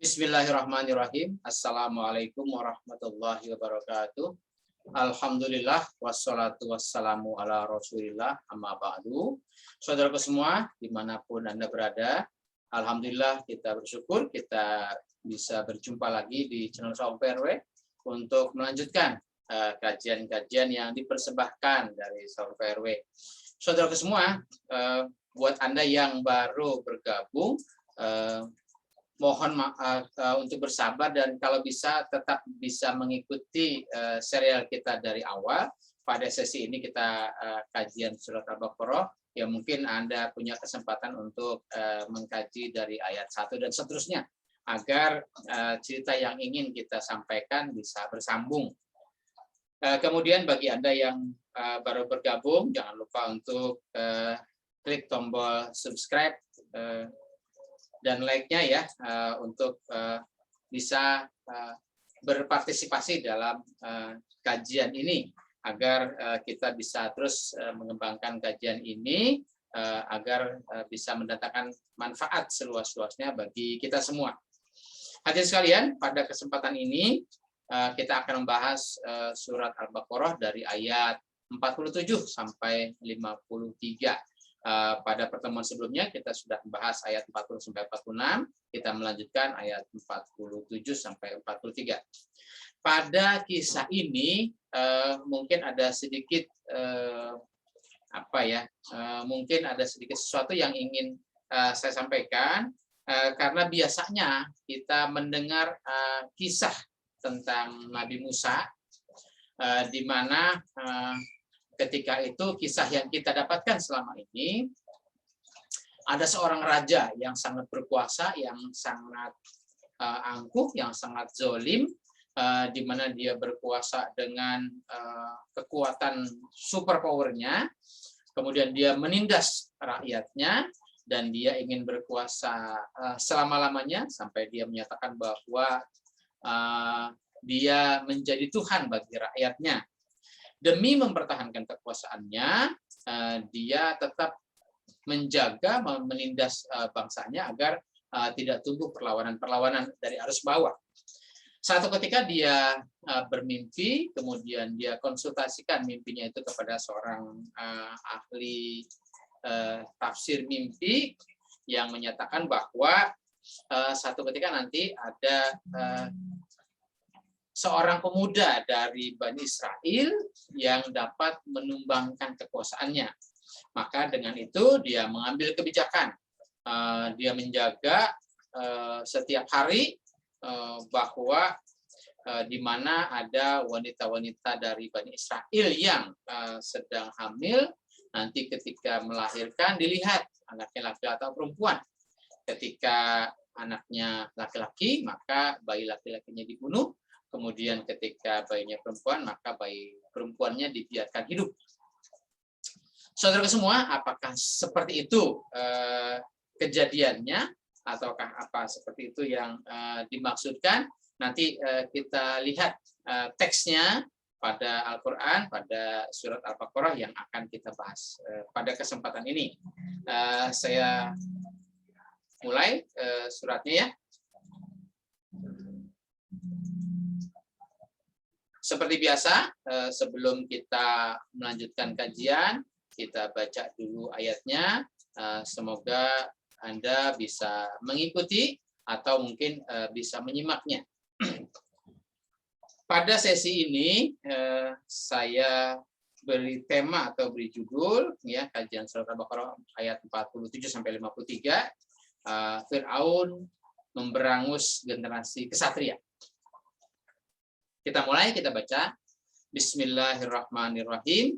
Bismillahirrahmanirrahim. Assalamualaikum warahmatullahi wabarakatuh. Alhamdulillah wassalatu wassalamu ala rasulillah amma ba'du. Saudaraku semua dimanapun Anda berada, alhamdulillah kita bersyukur kita bisa berjumpa lagi di channel Saung PRW untuk melanjutkan kajian-kajian yang dipersembahkan dari Saung PRW. Saudaraku semua, buat Anda yang baru bergabung, mohon maaf untuk bersabar dan kalau bisa tetap bisa mengikuti serial kita dari awal. Pada sesi ini kita kajian surat Al-Baqarah, ya mungkin Anda punya kesempatan untuk mengkaji dari ayat 1 dan seterusnya agar cerita yang ingin kita sampaikan bisa bersambung. Kemudian bagi Anda yang baru bergabung, jangan lupa untuk klik tombol subscribe dan like-nya ya, untuk bisa berpartisipasi dalam kajian ini agar kita bisa terus mengembangkan kajian ini agar bisa mendatangkan manfaat seluas-luasnya bagi kita semua. Hadirin sekalian, pada kesempatan ini kita akan membahas surat Al-Baqarah dari ayat 47 sampai 53. Pada pertemuan sebelumnya kita sudah membahas ayat 40 sampai 46, kita melanjutkan ayat 47 sampai 43. Pada kisah ini mungkin ada sedikit mungkin ada sedikit sesuatu yang ingin saya sampaikan, karena biasanya kita mendengar kisah tentang Nabi Musa di mana ketika itu kisah yang kita dapatkan selama ini, ada seorang raja yang sangat berkuasa, yang sangat angkuh, yang sangat zalim, di mana dia berkuasa dengan kekuatan super powernya, kemudian dia menindas rakyatnya, dan dia ingin berkuasa selama-lamanya, sampai dia menyatakan bahwa dia menjadi Tuhan bagi rakyatnya. Demi mempertahankan kekuasaannya, dia tetap menjaga, menindas bangsanya agar tidak tumbuh perlawanan-perlawanan dari arus bawah. Satu ketika dia bermimpi, kemudian dia konsultasikan mimpinya itu kepada seorang ahli tafsir mimpi yang menyatakan bahwa satu ketika nanti ada seorang pemuda dari Bani Israel yang dapat menumbangkan kekuasaannya. Maka dengan itu dia mengambil kebijakan. Dia menjaga setiap hari bahwa di mana ada wanita-wanita dari Bani Israel yang sedang hamil, nanti ketika melahirkan dilihat anaknya laki-laki atau perempuan. Ketika anaknya laki-laki, maka bayi laki-lakinya dibunuh. Kemudian ketika bayinya perempuan, maka bayi perempuannya dibiarkan hidup. Saudara semua, apakah seperti itu kejadiannya, ataukah apa seperti itu yang dimaksudkan? Nanti kita lihat teksnya pada Al-Quran, pada surat Al-Baqarah yang akan kita bahas pada kesempatan ini. Saya mulai suratnya ya. Seperti biasa, sebelum kita melanjutkan kajian, kita baca dulu ayatnya. Semoga Anda bisa mengikuti atau mungkin bisa menyimaknya. Pada sesi ini, saya beri tema atau beri judul, ya, kajian surat Al-Baqarah ayat 47 sampai 53. Fir'aun memberangus generasi kesatria. Kita mulai, kita baca. Bismillahirrahmanirrahim.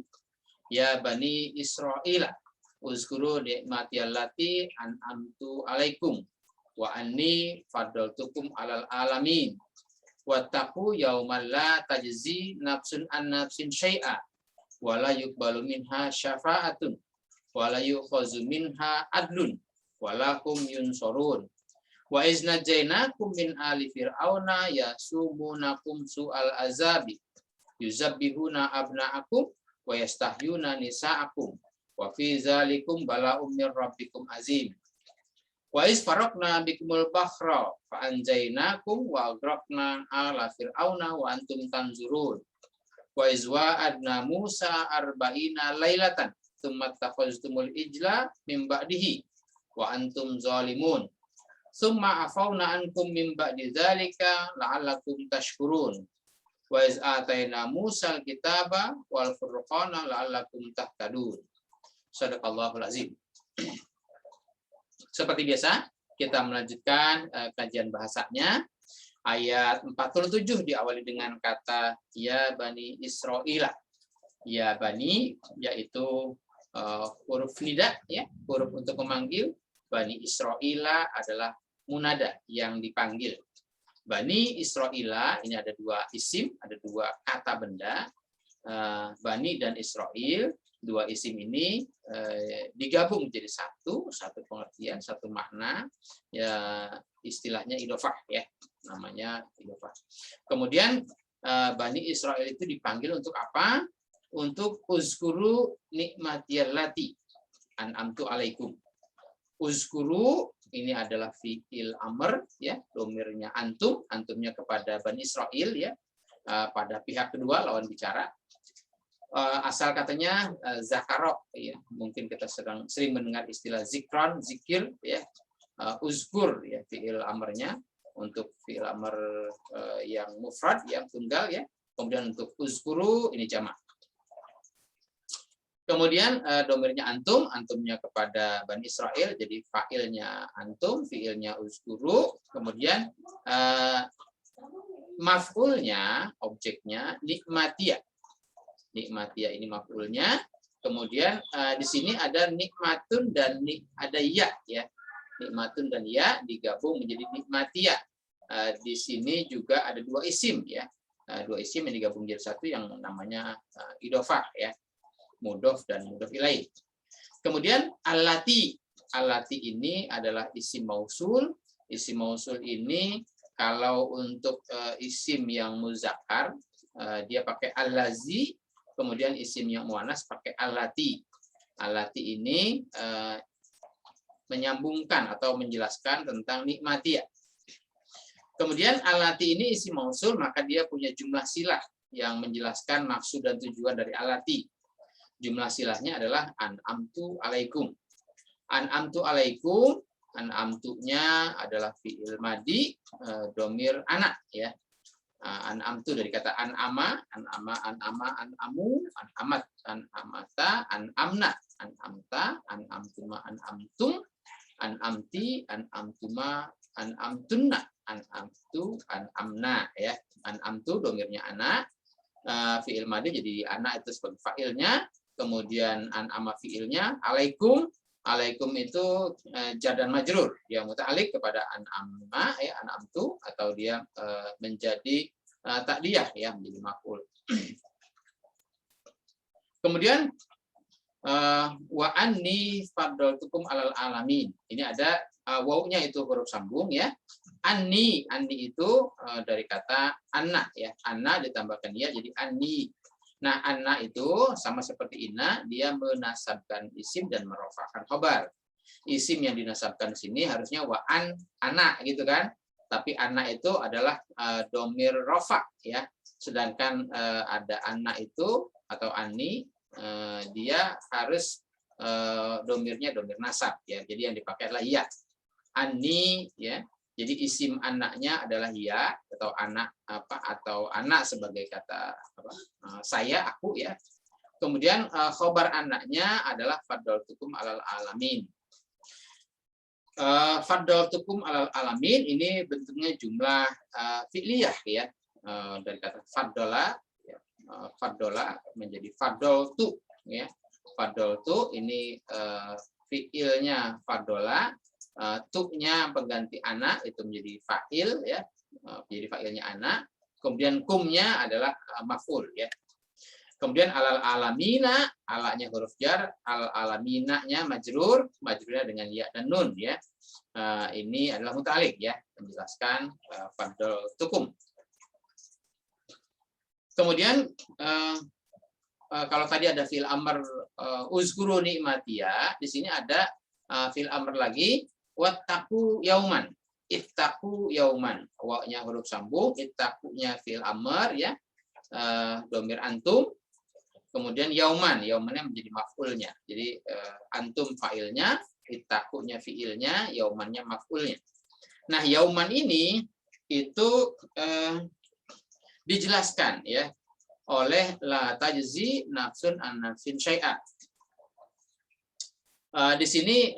Ya Bani Israil, uzkuru ni'mati allati an'amtu alaikum wa anni faddaltukum alal alamin. Wattaqu yaumal la tajzi nafsun an nafsin syai'a wa la yuqbalu minha syafa'atun wa la yu'khazu minha adlun wa lahum yunsurun. Wa iznajainakum min ali fir'auna yasumunakum su'al azabi yuzabbihuna abna'akum wa yastahyuna nisa'akum wa fi zalikum bala'um mir rabbikum azim. Wa is faraqna bikumul bahra fa anjaynakum wa agraqna ala fir'auna wa antum tanzurun. Wa iz wa'adna Musa arba'ina lailatan tsumma takhaztumul ijla min ba'dihi wa antum zalimun. Tsumma afawna ankum min ba'di dzalika la'allakum tashkurun. Wa iz atayna Musa al-kitaba wal furqana la'allakum tahtadun. Shadaqallahul azim. Seperti biasa, kita melanjutkan kajian bahasanya. Ayat 47 diawali dengan kata ya Bani Israil. Ya Bani, yaitu huruf nida, ya, huruf untuk memanggil. Bani Israil adalah munada yang dipanggil. Bani Israil ini ada dua isim, ada dua kata benda. Bani dan Israil, dua isim ini digabung jadi satu pengertian, satu makna, ya istilahnya idofah, ya namanya idofah. Kemudian Bani Israil itu dipanggil untuk apa? Untuk uzkuru nikmatiyallati an'amtu alaikum. Uzkuru ini adalah fi'il amr, ya, domirnya antum, antumnya kepada Bani Israil, ya, pada pihak kedua lawan bicara. Asal katanya zakarok, ya, mungkin kita sering mendengar istilah zikron, zikir, ya, uzkur, ya, fiil amarnya. Untuk fiil amar yang mufrad, yang tunggal, ya. Kemudian untuk uzkuru ini jamak. Kemudian domirnya antum, antumnya kepada Bani Israil, jadi fa'ilnya antum, fiilnya uzkuru. Kemudian maf'ulnya, objeknya nikmatiyah. Nikmatiyah ini maf'ulnya. Kemudian di sini ada nikmatun dan ada ya, ya. Nikmatun dan ya digabung menjadi nikmatiyah. Di sini juga ada dua isim, ya. Dua isim yang digabung jadi satu yang namanya idofah, ya. Mudhof dan mudhof ilaih. Kemudian allati. Allati ini adalah isim mausul. Isim mausul ini kalau untuk isim yang muzakkar dia pakai allazi. Kemudian isim yang muannas pakai allati. Allati ini menyambungkan atau menjelaskan tentang nikmatiyah. Kemudian allati ini isim mausul, maka dia punya jumlah silah yang menjelaskan maksud dan tujuan dari allati. Jumlah silahnya adalah an'amtu alaikum. An'amtu alaikum, an'amtunya adalah fi'il madi, domir anak, ya. An'amtu dari kata an'ama, an'amu, an'amat, an'amata, an'amna, an'amta, an'amtuma, an'amtum, an'amti, an'amtuma, an'amtunna, an'amtu, an'amna, ya. An'amtu domirnya anak, fi'il madi jadi anak itu sebagai fa'ilnya, kemudian an'ama fi'ilnya, alaikum, alaikum itu jar dan majrur yang muta'alliq kepada an'amma, ya, an'amtu, atau dia menjadi takdiyah, ya, menjadi maf'ul. Kemudian wa anni faddaltukum alal alamin. Ini ada wawunya itu huruf sambung, ya. Anni itu dari kata anna, ya. Anna ditambahkan ya jadi anni. Nah, anna itu sama seperti inna, dia menasabkan isim dan merofakkan khobar. Isim yang dinasabkan di sini harusnya wa an anak, gitu kan? Tapi anak itu adalah domir rofak, ya. Sedangkan ada anak itu atau ani, dia harus domirnya domir nasab, ya. Jadi yang dipakai adalah ya. Ani, ya. Jadi isim anaknya adalah ya, atau anak apa, atau anak sebagai kata apa, saya, aku, ya. Kemudian khobar anaknya adalah faddaltukum alal alamin. Faddaltukum alal alamin ini bentuknya jumlah fi'liyah, ya. Dari kata faddola, ya. Faddola menjadi faddaltu, ya. Faddaltu ini fi'ilnya faddola. Tuknya pengganti anak itu menjadi fa'il, ya, jadi fa'ilnya anak. Kemudian kumnya adalah maf'ul, ya. Kemudian alal alamina, alanya huruf jar, al alaminanya majrur, majrurnya dengan ya dan nun, ya. Ini adalah muta'alliq, ya, menjelaskan faddaltukum. Kemudian kalau tadi ada fil amr uzkuru nikmatiyah, di sini ada fil amr lagi. wattaqu yauman. Ittaqu yauman. Wa-nya huruf sambung, ittaqunya fi'il amr ya. Domir antum. Kemudian yauman, yaumannya menjadi maf'ulnya. Jadi antum fa'ilnya, ittaqunya fi'ilnya, yaumannya maf'ulnya. Nah, yauman ini itu dijelaskan ya oleh la tajzi nafsun an nafsin syai'a. Di sini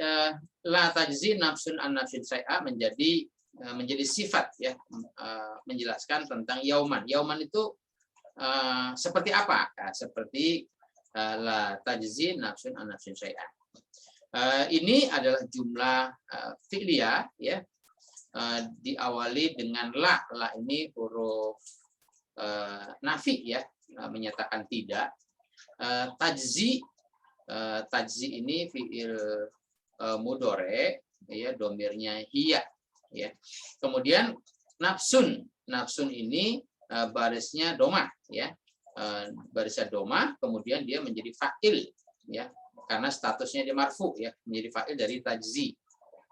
la tajzi nafsun an nafsin syai'a menjadi sifat ya, menjelaskan tentang yauman. Yauman itu seperti apa? Seperti la tajzi nafsun an nafsin syai'a. Ini adalah jumlah fi'liyah ya, diawali dengan la. La ini huruf nafi ya, menyatakan tidak. Tajzi ini fi'il mudhore ya, domirnya hiya ya. Kemudian nafsun ini barisnya domah ya, barisnya domah, kemudian dia menjadi fa'il ya, karena statusnya dia marfu ya, menjadi fa'il dari tajzi.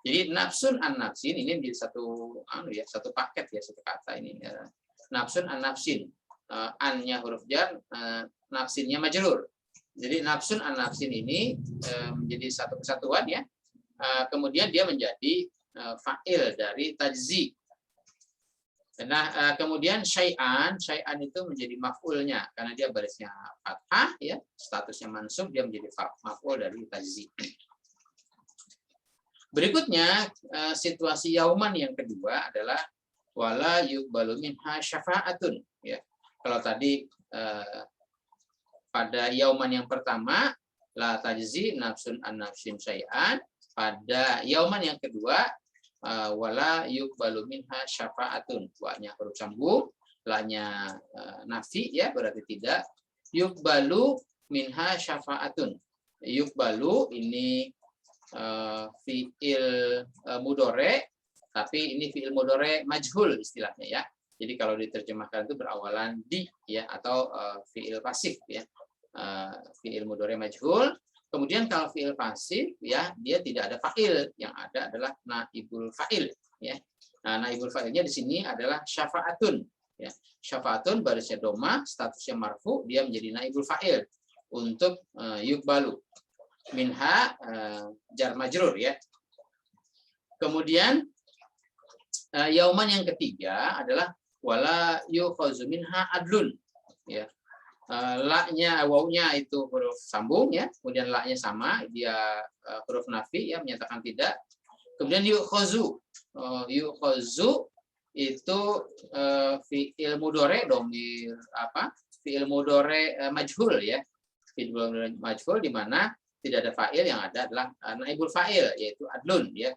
Jadi nafsun an nafsin ini menjadi satu paket ya, satu kata ini ya. Nafsun an nafsin, an-nya huruf jar, nafsinnya majrur. Jadi nafsun an nafsin ini menjadi satu kesatuan ya. Kemudian dia menjadi fa'il dari tajzi. Nah, kemudian syai'an itu menjadi maf'ulnya karena dia barisnya fathah ya, statusnya mansub, dia menjadi maf'ul dari tajzi. Berikutnya situasi yauman yang kedua adalah wala yuqbalu minha syafa'atun ya. Kalau tadi pada yauman yang pertama la tajzi nafsun an nafsin syai'an, pada yauman yang kedua wala yuqbalu minha syafa'atun, wa-nya huruf sambung, la-nya nafi ya, berarti tidak. Yuqbalu minha syafa'atun. Yuqbalu ini fi'il mudhore, tapi ini fi'il mudhore majhul istilahnya ya. Jadi kalau diterjemahkan itu berawalan di ya, atau fi'il pasif ya. Fi'il mudhore majhul. Kemudian kalau fi'il pasif ya, dia tidak ada fa'il, yang ada adalah naibul fa'il ya. Nah, naibul fa'ilnya di sini adalah syafa'atun ya. Syafa'atun barisnya domah, statusnya marfu, dia menjadi naibul fa'il untuk yuqbalu. Minha jar majrur ya. Kemudian yauman yang ketiga adalah wala yukhazu minha adlun ya. La-nya, wawnya itu huruf sambung ya, kemudian la-nya sama, dia huruf nafi ya, menyatakan tidak. Kemudian yukhazu itu fi'il mudhore domir apa? Fi'il mudhore majhul ya. Fi'il mudhore majhul di mana tidak ada fa'il, yang ada adalah naibul fa'il yaitu adlun ya.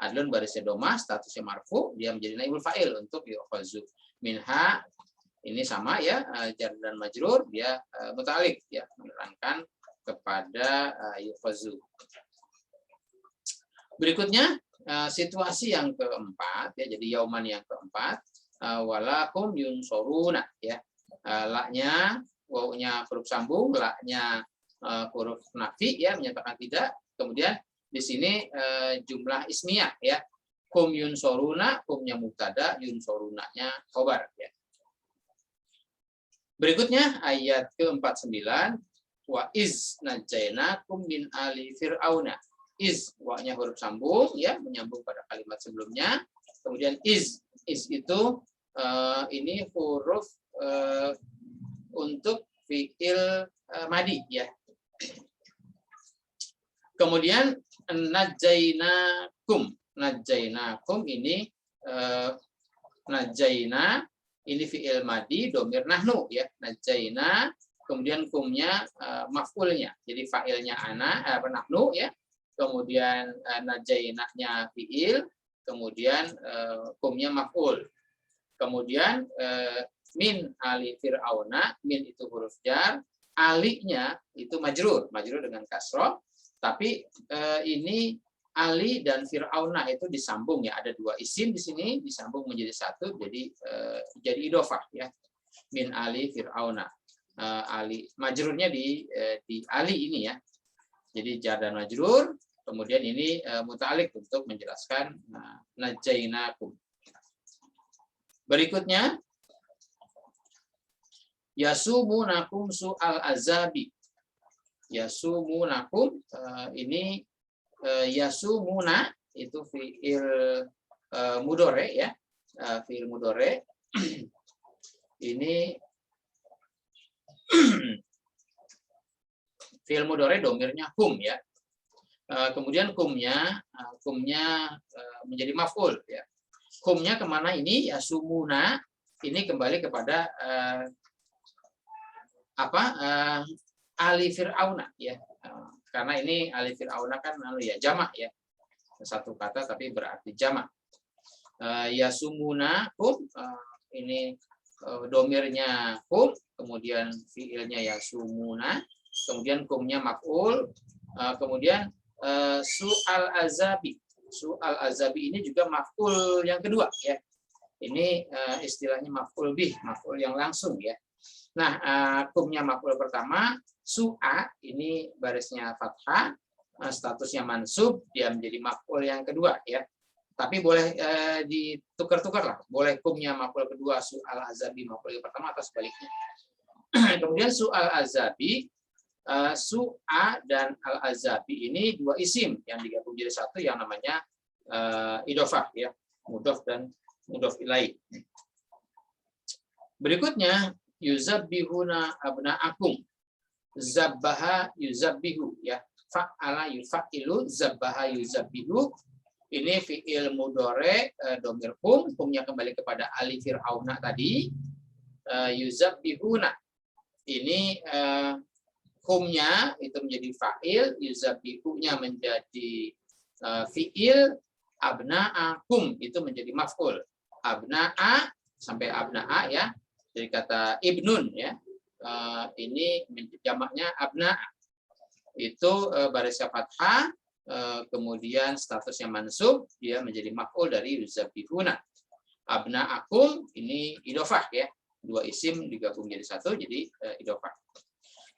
Adlun barisnya domah, statusnya marfu, dia menjadi naibul fa'il untuk yukhazu. Minha ini sama ya, jar dan majrur, dia muta'alliq ya, menerangkan kepada yukhazu. Berikutnya situasi yang keempat ya, jadi yauman yang keempat, walakum yunsoruna ya. La-nya, wawnya huruf sambung, la-nya huruf nafi ya, menyatakan tidak. Kemudian di sini jumlah ismiyah ya. Kum yunsoruna, kumnya mubtada, yunsorunanya khobar ya. Berikutnya ayat ke-49, wa iz najainakum min ali fir'auna. Iz, wa-nya huruf sambung ya, menyambung pada kalimat sebelumnya. Kemudian iz itu ini huruf untuk fi'il madi ya. Kemudian najainakum ini najaina ini fi'il madi domir nahnu ya, najaina, kemudian kumnya maf'ulnya, jadi fa'ilnya ana nahnu ya, kemudian najainanya fi'il, kemudian kumnya maf'ul, kemudian min ali fir'auna, min itu huruf jar, alinya itu majrur dengan kasroh, tapi ini Ali dan Fir'auna itu disambung ya, ada dua isim di sini disambung menjadi satu, jadi idhofah ya, min Ali Fir'auna. Ali majrurnya di Ali ini ya, jadi jar dan majrur, Kemudian ini muta'alliq untuk menjelaskan najainakum. Berikutnya yasumunakum su'al azabi. Yasumunakum ini yasumuna itu fi'il mudhari ya. Fi'il mudhari ini fi'il mudhari domirnya hum ya. Kemudian kumnya menjadi maf'ul ya. Kumnya kemana ini? Yasumuna ini kembali kepada ali fir'auna ya. Karena ini ali fir'auna kan ya jamak ya. Satu kata tapi berarti jamak. Yasumuna kum ini domirnya kum, kemudian fiilnya yasumuna, kemudian kumnya maf'ul, kemudian su'al azabi. Su'al azabi ini juga maf'ul yang kedua ya. Ini istilahnya maf'ul bih, maf'ul yang langsung ya. Nah, kumnya maf'ul pertama, su'a ini barisnya fathah, statusnya mansub, dia menjadi maf'ul yang kedua ya. Tapi boleh ditukar-tukar lah. Boleh kumnya maf'ul kedua, su'al azabi maf'ul yang pertama atau sebaliknya. Kemudian su'al azabi, su'a dan al-azabi ini dua isim yang digabung jadi satu yang namanya idhofah ya, mudhof dan mudhof ilaih. Berikutnya yuzabbihuna abna'akum. Zabbaha yuzabbihu ya. Fa'ala yufa'ilu, zabbaha yuzabbihu. Ini fi'il mudhari domir humnya kembali kepada ali fir'auna tadi. Yuzabbihuna. Ini humnya itu menjadi fa'il, yuzabbihunya menjadi fi'il, abna'akum itu menjadi maf'ul. Abna'a sampai abna'a ya, dari kata ibnun ya, ini jamaknya abna'a. Itu barisnya fathah, kemudian statusnya mansub, dia menjadi maf'ul dari yuzabbihuna. Abna'akum ini idhofah ya, dua isim digabung jadi satu jadi idhofah.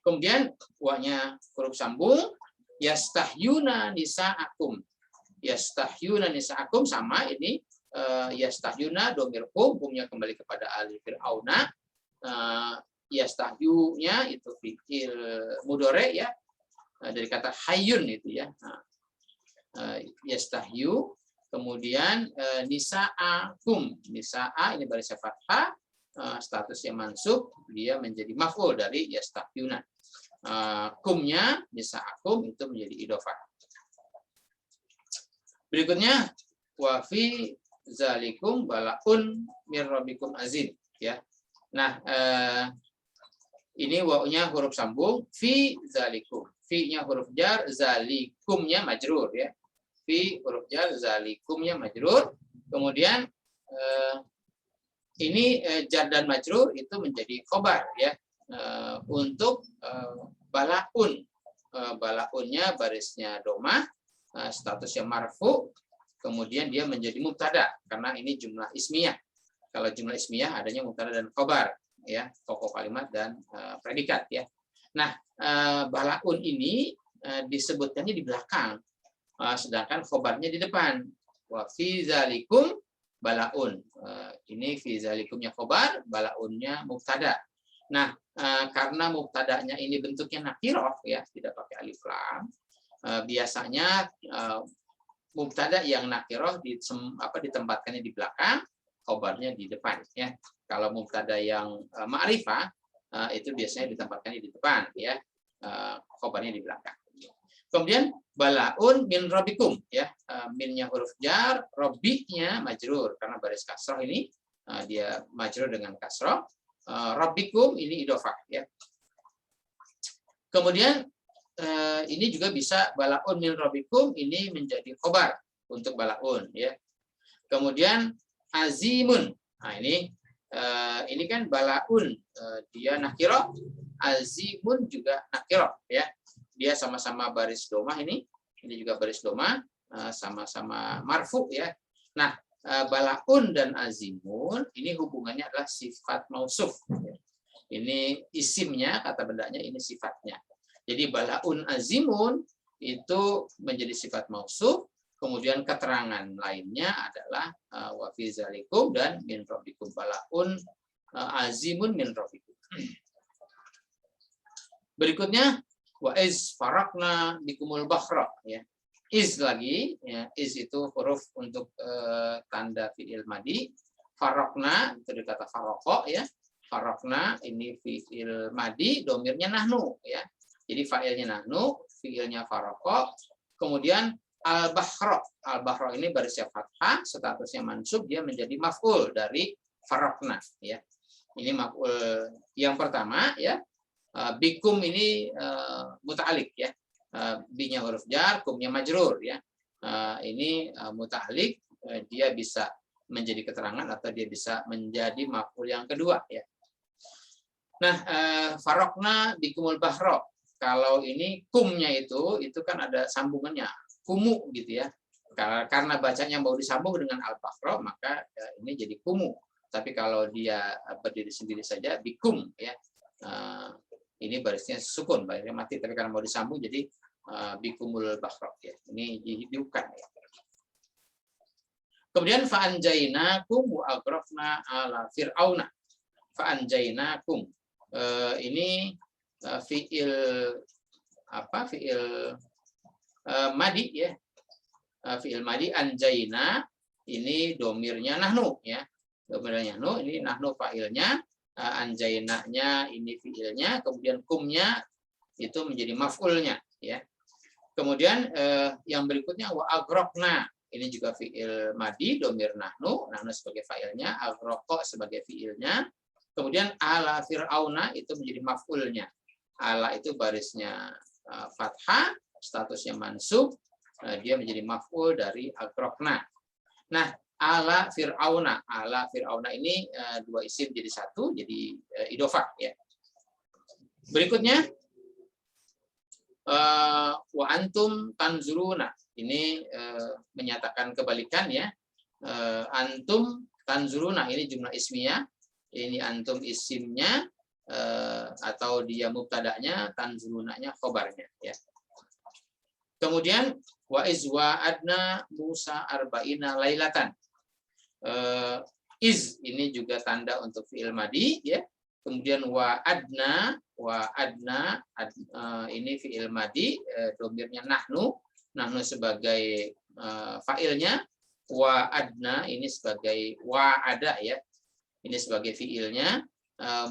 Kemudian wa'nya huruf sambung, yastahyuna nisa'akum. Yastahyuna nisa'akum sama ini yastahyuna domir humnya kembali kepada ali fir'auna. Yastahyunya itu fi'il mudhari ya, dari kata hayyun itu ya. Yastahyu, kemudian nisa'akum. Nisa'a ini barisnya fathah, statusnya mansub, dia menjadi maf'ul dari yastahyuna. Kumnya nisa'akum itu menjadi idhofah. Berikutnya wa fi zalikum bala'un mir rabbikum azim ya. Nah, ini wa'nya huruf sambung, fi zalikum. Fi-nya huruf jar, zalikumnya majrur ya. Fi huruf jar, zalikumnya majrur. Kemudian ini jar dan majrur itu menjadi khobar ya. Untuk bala'un. Bala'unnya barisnya domah, statusnya marfu, kemudian dia menjadi mubtada karena ini jumlah ismiyah. Kalau jumlah ismiyah adanya mubtada dan khobar ya, pokok kalimat dan predikat ya. Nah, bala'un ini disebutkannya di belakang, sedangkan khobarnya di depan. Wa fi zalikum bala'un. Ini fi zalikumnya khobar, bala'unnya mubtada. Nah, karena mubtadanya ini bentuknya nakirah ya, tidak pakai alif lam. Biasanya mubtada yang nakirah ditempatkannya di belakang, khobarnya di depan ya. Kalau mubtada yang ma'rifah itu biasanya ditempatkannya di depan ya, khobarnya di belakang. Kemudian bala'un min rabbikum ya, minnya huruf jar, rabbinya majrur karena baris kasrah ini dia majrur dengan kasrah. Rabbikum ini idhofah ya. Kemudian ini juga bisa bala'un min rabbikum ini menjadi khobar untuk bala'un ya. Kemudian azimun. Nah, ini kan bala'un dia nakirah, azimun juga nakirah ya. Dia sama-sama baris domah ini juga baris domah, sama-sama marfu ya. Nah, bala'un dan azimun ini hubungannya adalah sifat mausuf. Ini isimnya, kata bendanya, ini sifatnya. Jadi bala'un azimun itu menjadi sifat mausuf. Kemudian keterangan lainnya adalah wa fi zalikum dan min rabbikum balaun azimun min rabbikum. Berikutnya wa iz farakna bikumul bahra, ya. Iz lagi, ya, iz itu huruf untuk tanda fi'il madi. Farakna itu dari kata faroko, ya. Farakna ini fi'il madi, domirnya nahnu, ya. Jadi fa'ilnya nahnu, fi'ilnya faroko. Kemudian al-bahra. Al-bahra ini barisnya fathah, statusnya mansub, dia menjadi maf'ul dari farokna, ya. Ini maf'ul yang pertama, ya. Bikum ini muta'alik, ya. Bi-nya huruf jar, kumnya majrur, ya. Ini muta'alik, dia bisa menjadi keterangan atau dia bisa menjadi maf'ul yang kedua, ya. Nah, farokna bikumul bahra. Kalau ini kumnya itu kan ada sambungannya, kumu gitu, ya. Karena bacanya mau disambung dengan al-bahra, maka ini jadi kumu. Tapi kalau dia berdiri sendiri saja, bikum, ya. Ini barisnya sukun, barisnya mati. Tapi karena mau disambung jadi bikumul bahra, ya. Ini dihidupkan, ya. Kemudian fa'anjainakum wa agrafna ala fir'auna. Fa'anjainakum. Ini fi'il apa? Fi'il madi, ya. Fi'il madi anjaina ini domirnya nahnu, ya. Domirnya nahnu, ini nahnu fa'ilnya, anjainanya ini fi'ilnya, kemudian kumnya itu menjadi maf'ulnya, ya. Kemudian yang berikutnya wa agrokna, ini juga fi'il madi, domir nahnu, nahnu sebagai fa'ilnya, agroko sebagai fi'ilnya. Kemudian ala fir'auna itu menjadi maf'ulnya. Ala itu barisnya fathah, statusnya mansub, dia menjadi maf'ul dari agrokna. Nah, ala fir'auna ini dua isim jadi satu, jadi idofah, ya. Berikutnya wa antum tanzuruna, ini menyatakan kebalikan, ya. Antum tanzuruna ini jumlah ismiyah, ini antum isimnya atau dia mubtada'nya, tanzurunanya khobarnya, ya. Kemudian wa iz wa'adna Musa arba'ina lailatan. Iz ini juga tanda untuk fi'il madi, ya. Kemudian wa'adna ini fi'il madi, domirnya nahnu sebagai fa'ilnya, wa'adna ini sebagai wa'ada, ya. Ini sebagai fi'ilnya,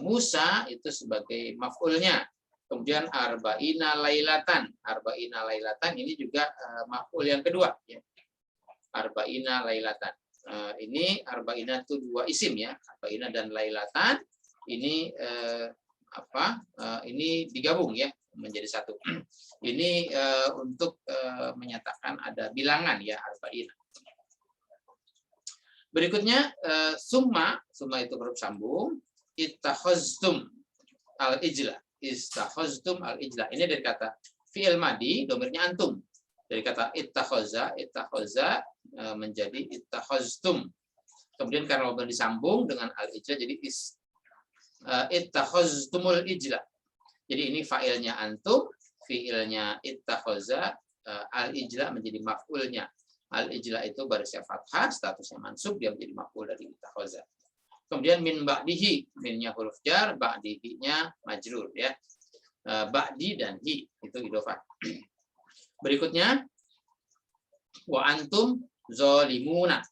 Musa itu sebagai maf'ulnya. Kemudian arba'ina lailatan ini juga maf'ul yang kedua, ya. Arba'ina lailatan. Ini arba'ina itu dua isim, ya. Arba'ina dan lailatan ini ini digabung, ya, menjadi satu. Ini untuk menyatakan ada bilangan, ya, arba'ina. Berikutnya summa itu huruf sambung, ittakhaztum al-ijla. Istakhaztum al-ijla. Ini dari kata fi'il madi, domirnya antum. Dari kata ittakhaza menjadi ittakhaztum. Kemudian karena disambung dengan al-ijla jadi ittakhaztumul ijla. Jadi ini fa'ilnya antum, fi'ilnya ittakhaza, al-ijla menjadi maf'ulnya. Al-ijla itu barisnya fathah, statusnya mansub, dia menjadi maf'ul dari ittakhaza. Kemudian min ba'dihi, minnya huruf jar, ba'dihi-nya majrur, ya. Ba'di dan hi itu idofah. Berikutnya wa antum zolimuna.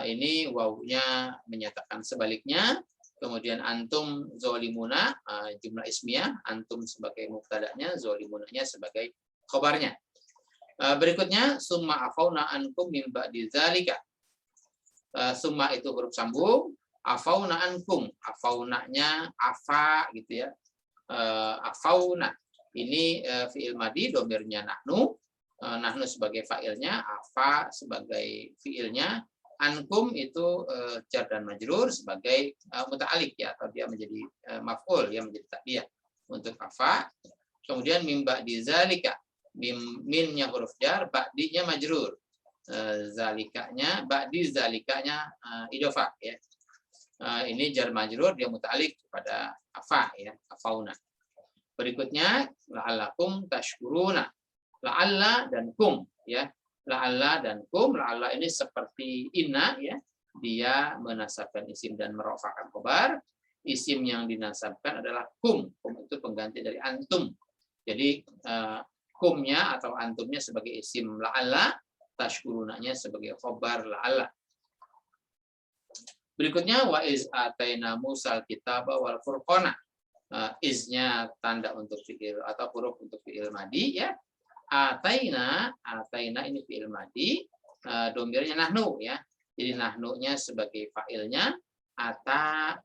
Ini wawunya menyatakan sebaliknya. Kemudian antum zolimuna, jumlah ismiyah, antum sebagai mubtada'nya, zolimunanya sebagai khobarnya. Berikutnya summa afauna ankum min ba'di dzalika. Summa itu huruf sambung, afauna ankum, afaunanya afa gitu, ya. Afauna ini fi'il madi, domirnya nahnu sebagai fa'ilnya, afa sebagai fi'ilnya, ankum itu jar dan majrur sebagai muta'alik, ya, atau dia menjadi maf'ul, ya, menjadi takdiyah untuk afa. Kemudian min ba'di dzalika, minnya huruf jar, ba'dinya majrur, zalikanya, ba'di zalikanya idofah, ya. Ini jar majrur, dia muta'alik kepada afa, ya, afauna. Berikutnya la'allakum tashkuruna. La'alla dan kum, ya. La'alla dan kum. La'alla ini seperti inna, ya. Dia menasabkan isim dan merofakkan khobar. Isim yang dinasabkan adalah kum. Kum itu pengganti dari antum. Jadi kumnya atau antumnya sebagai isim la'alla, tashkurunanya sebagai khobar la'alla. Berikutnya wa iz ataina Musal kitaba wal furqana. Iznya tanda untuk fi'il atau huruf untuk fi'il madi, ya. Ataina ini fi'il madi, domirnya nahnu, ya. Jadi nahnunya sebagai fa'ilnya,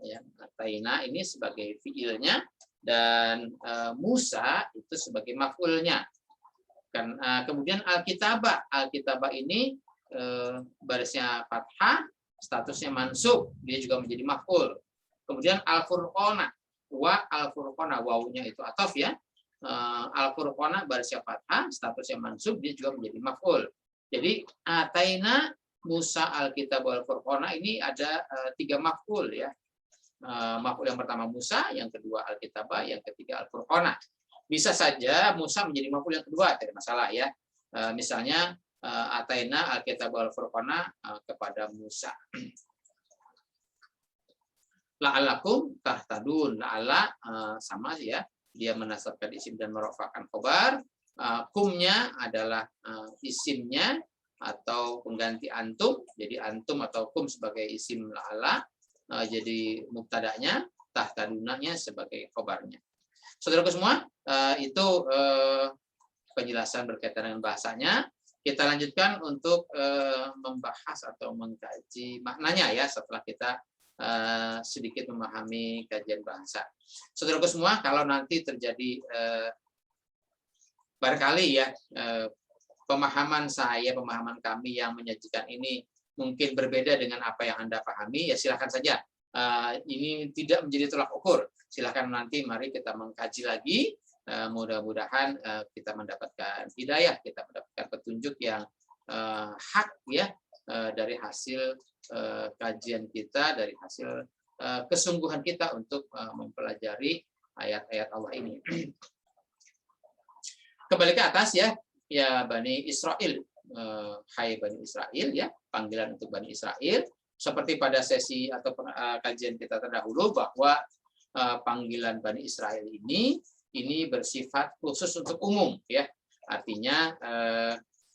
ya, ataina ini sebagai fi'ilnya, dan Musa itu sebagai maf'ulnya. Kan kemudian alkitabah ini barisnya fathah, statusnya mansub, dia juga menjadi maf'ul. Kemudian al-furqana, wawunya itu ataf, ya. Al-furqana barisnya fathah, statusnya mansub, dia juga menjadi maf'ul. Jadi ataina Musa alkitab wal furqana ini ada 3 maf'ul, ya. Maf'ul yang pertama Musa, yang kedua alkitabah, yang ketiga al-furqana. Bisa saja Musa menjadi maf'ul yang kedua, tidak masalah, ya. Misalnya ataina alkitab wal furqana kepada Musa. La'alakum tahtadun. La'ala sama, ya. Dia menasabkan isim dan merofakkan khobar. Kumnya adalah isimnya atau pengganti antum. Jadi antum atau kum sebagai isim la'ala. Jadi mubtada'nya, tahtadunanya sebagai khobarnya. Saudaraku semua, itu penjelasan berkaitan dengan bahasanya. Kita lanjutkan untuk membahas atau mengkaji maknanya, ya, setelah kita sedikit memahami kajian bahasa. Saudaraku semua, kalau nanti terjadi barangkali, ya, pemahaman kami yang menyajikan ini mungkin berbeda dengan apa yang Anda pahami, ya silakan saja. Ini tidak menjadi tolak ukur. Silakan nanti mari kita mengkaji lagi. Mudah-mudahan kita mendapatkan hidayah, kita mendapatkan petunjuk yang hak, ya, dari hasil kajian kita, dari hasil kesungguhan kita untuk mempelajari ayat-ayat Allah ini. Kembali ke atas, ya, ya Bani Israel, hai Bani Israel, ya, panggilan untuk Bani Israel. Seperti pada sesi atau kajian kita terdahulu bahwa panggilan Bani Israel ini bersifat khusus untuk umum, ya. Artinya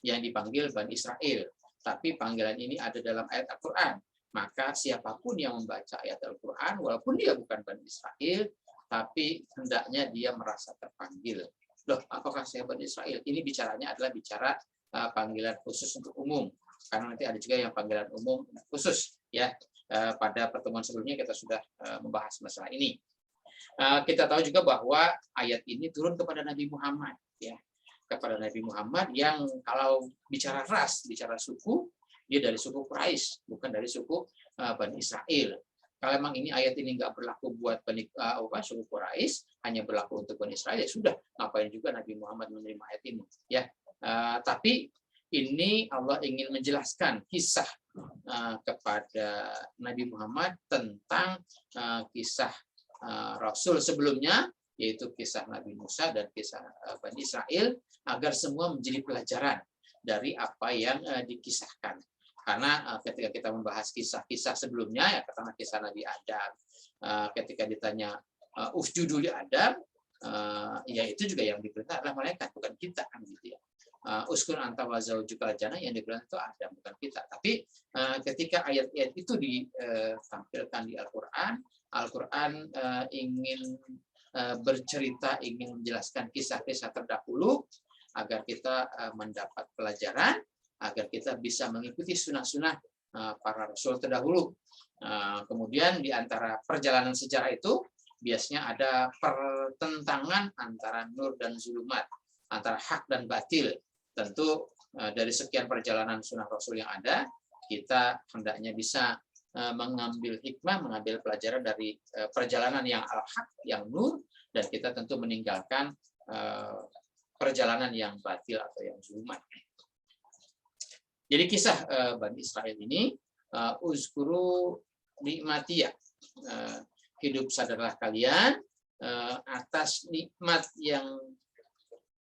yang dipanggil Bani Israel. Tapi panggilan ini ada dalam ayat Al-Quran. Maka siapapun yang membaca ayat Al-Quran, walaupun dia bukan Bani Israel, tapi hendaknya dia merasa terpanggil. Loh, apakah saya Bani Israel? Ini bicaranya adalah bicara panggilan khusus untuk umum. Karena nanti ada juga yang panggilan umum khusus, ya. Pada pertemuan sebelumnya kita sudah membahas masalah ini. Kita tahu juga bahwa ayat ini turun kepada Nabi Muhammad, ya. Kepada Nabi Muhammad yang kalau bicara ras, bicara suku, dia dari suku Quraisy, bukan dari suku Bani Israel. Kalau memang ini ayat ini nggak berlaku buat suku Quraisy, hanya berlaku untuk Bani Israel, ya sudah, ngapain juga Nabi Muhammad menerima ayat ini, ya. Tapi ini Allah ingin menjelaskan kisah kepada Nabi Muhammad tentang kisah Rasul sebelumnya, yaitu kisah Nabi Musa dan kisah Bani Israel, agar semua menjadi pelajaran dari apa yang dikisahkan. Karena ketika kita membahas kisah-kisah sebelumnya, ya katakanlah kisah Nabi Adam, ketika ditanya usjudu li Adam, ya itu juga yang diperintah adalah malaikat, bukan kita, kan gitu, ya. Uskun anta wa zaujukal jannah, yang diperintah itu Adam, bukan kita. Tapi ketika ayat-ayat itu ditampilkan di Al-Quran ingin bercerita, ingin menjelaskan kisah-kisah terdahulu agar kita mendapat pelajaran, agar kita bisa mengikuti sunnah-sunnah para rasul terdahulu. Kemudian di antara perjalanan sejarah itu biasanya ada pertentangan antara nur dan zulumat, antara hak dan batil. Tentu dari sekian perjalanan sunnah rasul yang ada, kita hendaknya bisa mengambil hikmah, mengambil pelajaran dari perjalanan yang al-haq, yang nur, dan kita tentu meninggalkan perjalanan yang batil atau yang zulumat. Jadi kisah Bani Israel ini, uzkuru nikmatiyah, hidup sadarlah kalian atas nikmat yang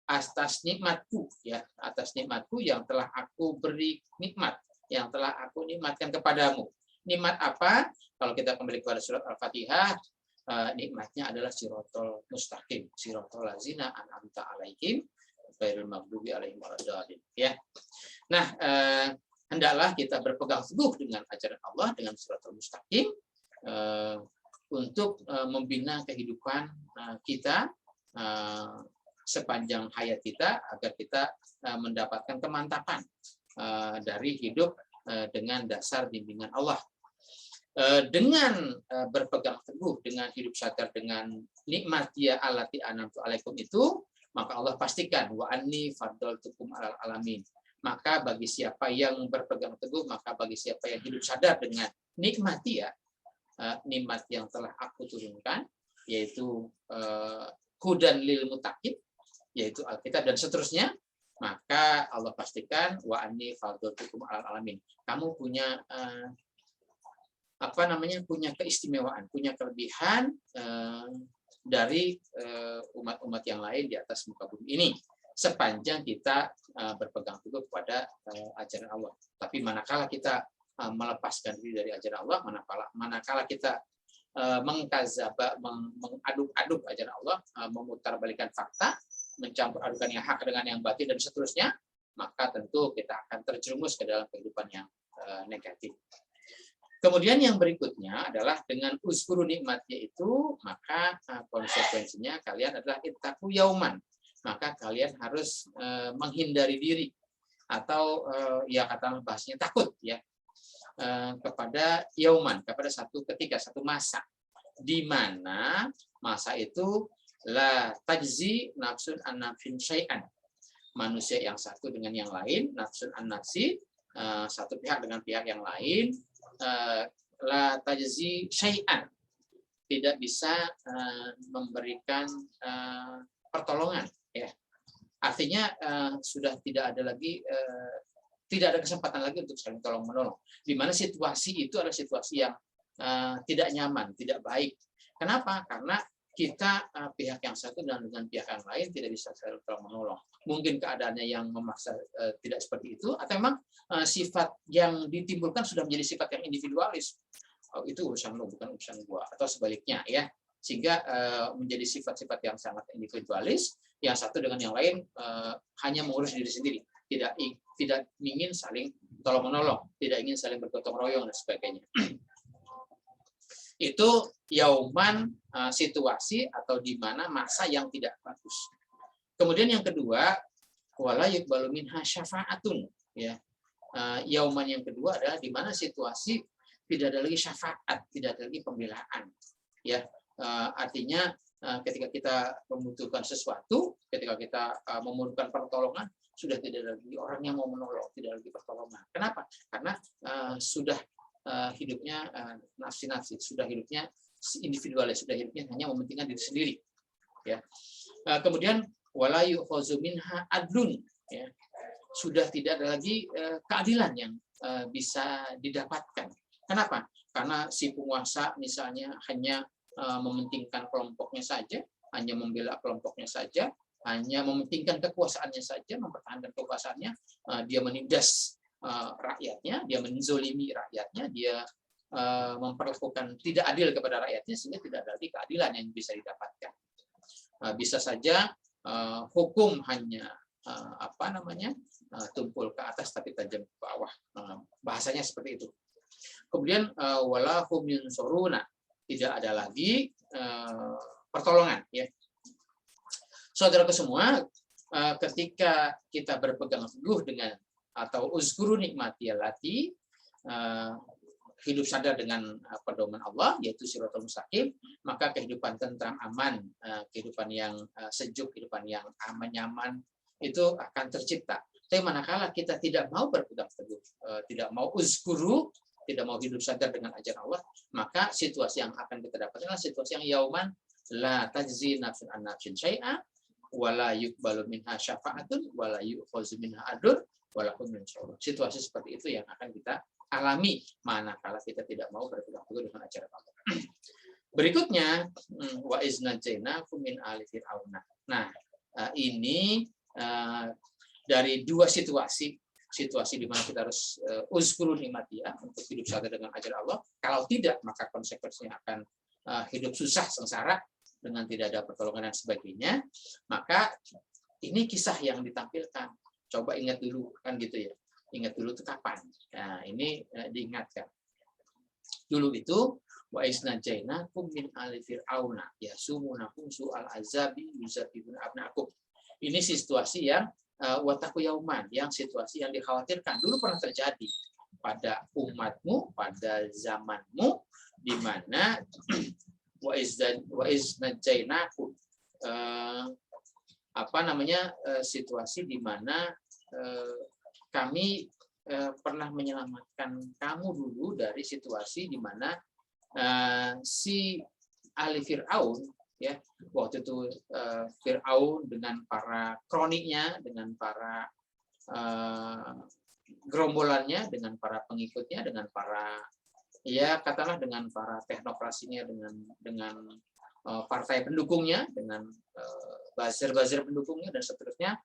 atas nikmatku, ya, atas nikmatku yang telah aku beri nikmat, yang telah aku nikmatkan kepadamu. Nikmat apa? Kalau kita kembali kepada surat Al-Fatihah, nikmatnya adalah sirotol mustaqim, sirotol lazina an'amta alaihim ghairil maghdubi alaihim waladdallin, ya. Nah, hendaklah kita berpegang teguh dengan ajaran Allah, dengan sirotol mustaqim, untuk membina kehidupan kita sepanjang hayat kita, agar kita mendapatkan kemantapan dari hidup dengan dasar bimbingan Allah. Dengan berpegang teguh, dengan hidup sadar dengan nikmat ya allati an'amtu alaikum itu, maka Allah pastikan wa anni faddaltukum alal alamin. Maka bagi siapa yang berpegang teguh, maka bagi siapa yang hidup sadar dengan nikmati ya, nikmat yang telah aku turunkan, yaitu hudan lil muttaqin, yaitu Alkitab dan seterusnya, maka Allah pastikan wa anni faddaltukum alal alamin. Kamu punya punya keistimewaan, punya kelebihan dari umat-umat yang lain di atas muka bumi ini, sepanjang kita berpegang teguh kepada ajaran Allah. Tapi manakala kita melepaskan diri dari ajaran Allah, manakala kita mengaduk-aduk ajaran Allah, memutarbalikan fakta, mencampur adukan yang hak dengan yang batil dan seterusnya, maka tentu kita akan terjerumus ke dalam kehidupan yang negatif. Kemudian yang berikutnya adalah dengan uzkuru nikmatnya itu, maka konsekuensinya kalian adalah ittaqu yauman. Maka kalian harus menghindari diri, atau ya kata bahasanya takut ya, kepada yauman, kepada satu ketika, satu masa, di mana masa itu la tajzi nafsun an nafsin syai'an. Manusia yang satu dengan yang lain, nafsun an nafsi, satu pihak dengan pihak yang lain, la tajzi syai'an, tidak bisa memberikan pertolongan, ya. Artinya sudah tidak ada lagi, tidak ada kesempatan lagi untuk saling tolong menolong, di mana situasi itu adalah situasi yang tidak nyaman, tidak baik. Kenapa? Karena kita pihak yang satu dan dengan pihak yang lain tidak bisa saling tolong menolong. Mungkin keadaannya yang memaksa tidak seperti itu, atau memang sifat yang ditimbulkan sudah menjadi sifat yang individualis. Oh, itu urusan lo, bukan urusan gua, atau sebaliknya ya. Sehingga menjadi sifat-sifat yang sangat individualis, yang satu dengan yang lain hanya mengurus diri sendiri, tidak ingin saling tolong menolong, tidak ingin saling bergotong royong dan sebagainya. Itu yauman, situasi atau di mana masa yang tidak bagus. Kemudian yang kedua, wala yuqbalu minha syafa'atun, ya. Yauman yang kedua adalah di mana situasi tidak ada lagi syafaat, tidak ada lagi pembelaan, ya. Artinya ketika kita membutuhkan sesuatu, ketika kita memerlukan pertolongan, sudah tidak ada lagi orang yang mau menolong, tidak lagi pertolongan. Kenapa? Karena sudah hidupnya nafsi-nafsi, sudah hidupnya individualis, sudah hidupnya hanya mementingkan diri sendiri, ya. Kemudian wala yu'khazu minha adlun, ya. Sudah tidak ada lagi keadilan yang bisa didapatkan. Kenapa? Karena si penguasa misalnya hanya mementingkan kelompoknya saja, hanya membela kelompoknya saja, hanya mementingkan kekuasaannya saja, mempertahankan kekuasaannya, dia menindas rakyatnya, dia menzolimi rakyatnya, dia memperlakukan tidak adil kepada rakyatnya, sehingga tidak ada lagi keadilan yang bisa didapatkan. Bisa saja hukum hanya tumpul ke atas tapi tajam ke bawah, bahasanya seperti itu. Kemudian wala hum yunsuruna, tidak ada lagi pertolongan, ya. Saudaraku semua, ketika kita berpegang teguh dengan atau uzkuru nikmati allati, hidup sadar dengan pedoman Allah, yaitu siratal mustaqim, maka kehidupan tentram aman, kehidupan yang sejuk, kehidupan yang aman nyaman itu akan tercipta. Tapi manakala kita tidak mau berpegang teguh, tidak mau uzkuru, tidak mau hidup sadar dengan ajaran Allah, maka situasi yang akan kita dapatkan adalah situasi yang yauman la tajzi nafsun an nafsin syai'a wala yuqbalu minha syafa'atun wala yu'khazu minha adl wala hum yunsurun. Situasi seperti itu yang akan kita alami manakala kita tidak mau berpegang teguh dengan ajaran Allah. Berikutnya wa iznajaynakum min ali fir'auna. Nah, ini dari dua situasi di mana kita harus uzkuru nikmatiyah untuk hidup sadar dengan ajar Allah. Kalau tidak, maka konsekuensinya akan hidup susah, sengsara dengan tidak ada pertolongan dan sebagainya. Maka ini kisah yang ditampilkan. Coba ingat dulu, kan gitu ya. Ingat dulu itu kapan? Nah, ini diingatkan. Dulu itu wa isnajainakum min ali fir'auna yasumunakum su'al azabi yuzabihun abnaakum. Ini situasi yang wataku yauman, yang situasi yang dikhawatirkan dulu pernah terjadi pada umatmu, pada zamanmu, di mana wa iznajainakum, situasi di mana kami pernah menyelamatkan kamu dulu dari situasi di mana si ahli Fir'aun, ya, waktu itu Fir'aun dengan para kroniknya, dengan para gerombolannya, dengan para pengikutnya, dengan para, ya katakanlah dengan para teknokrasinya, dengan partai pendukungnya, dengan buzzer-buzzer pendukungnya dan seterusnya,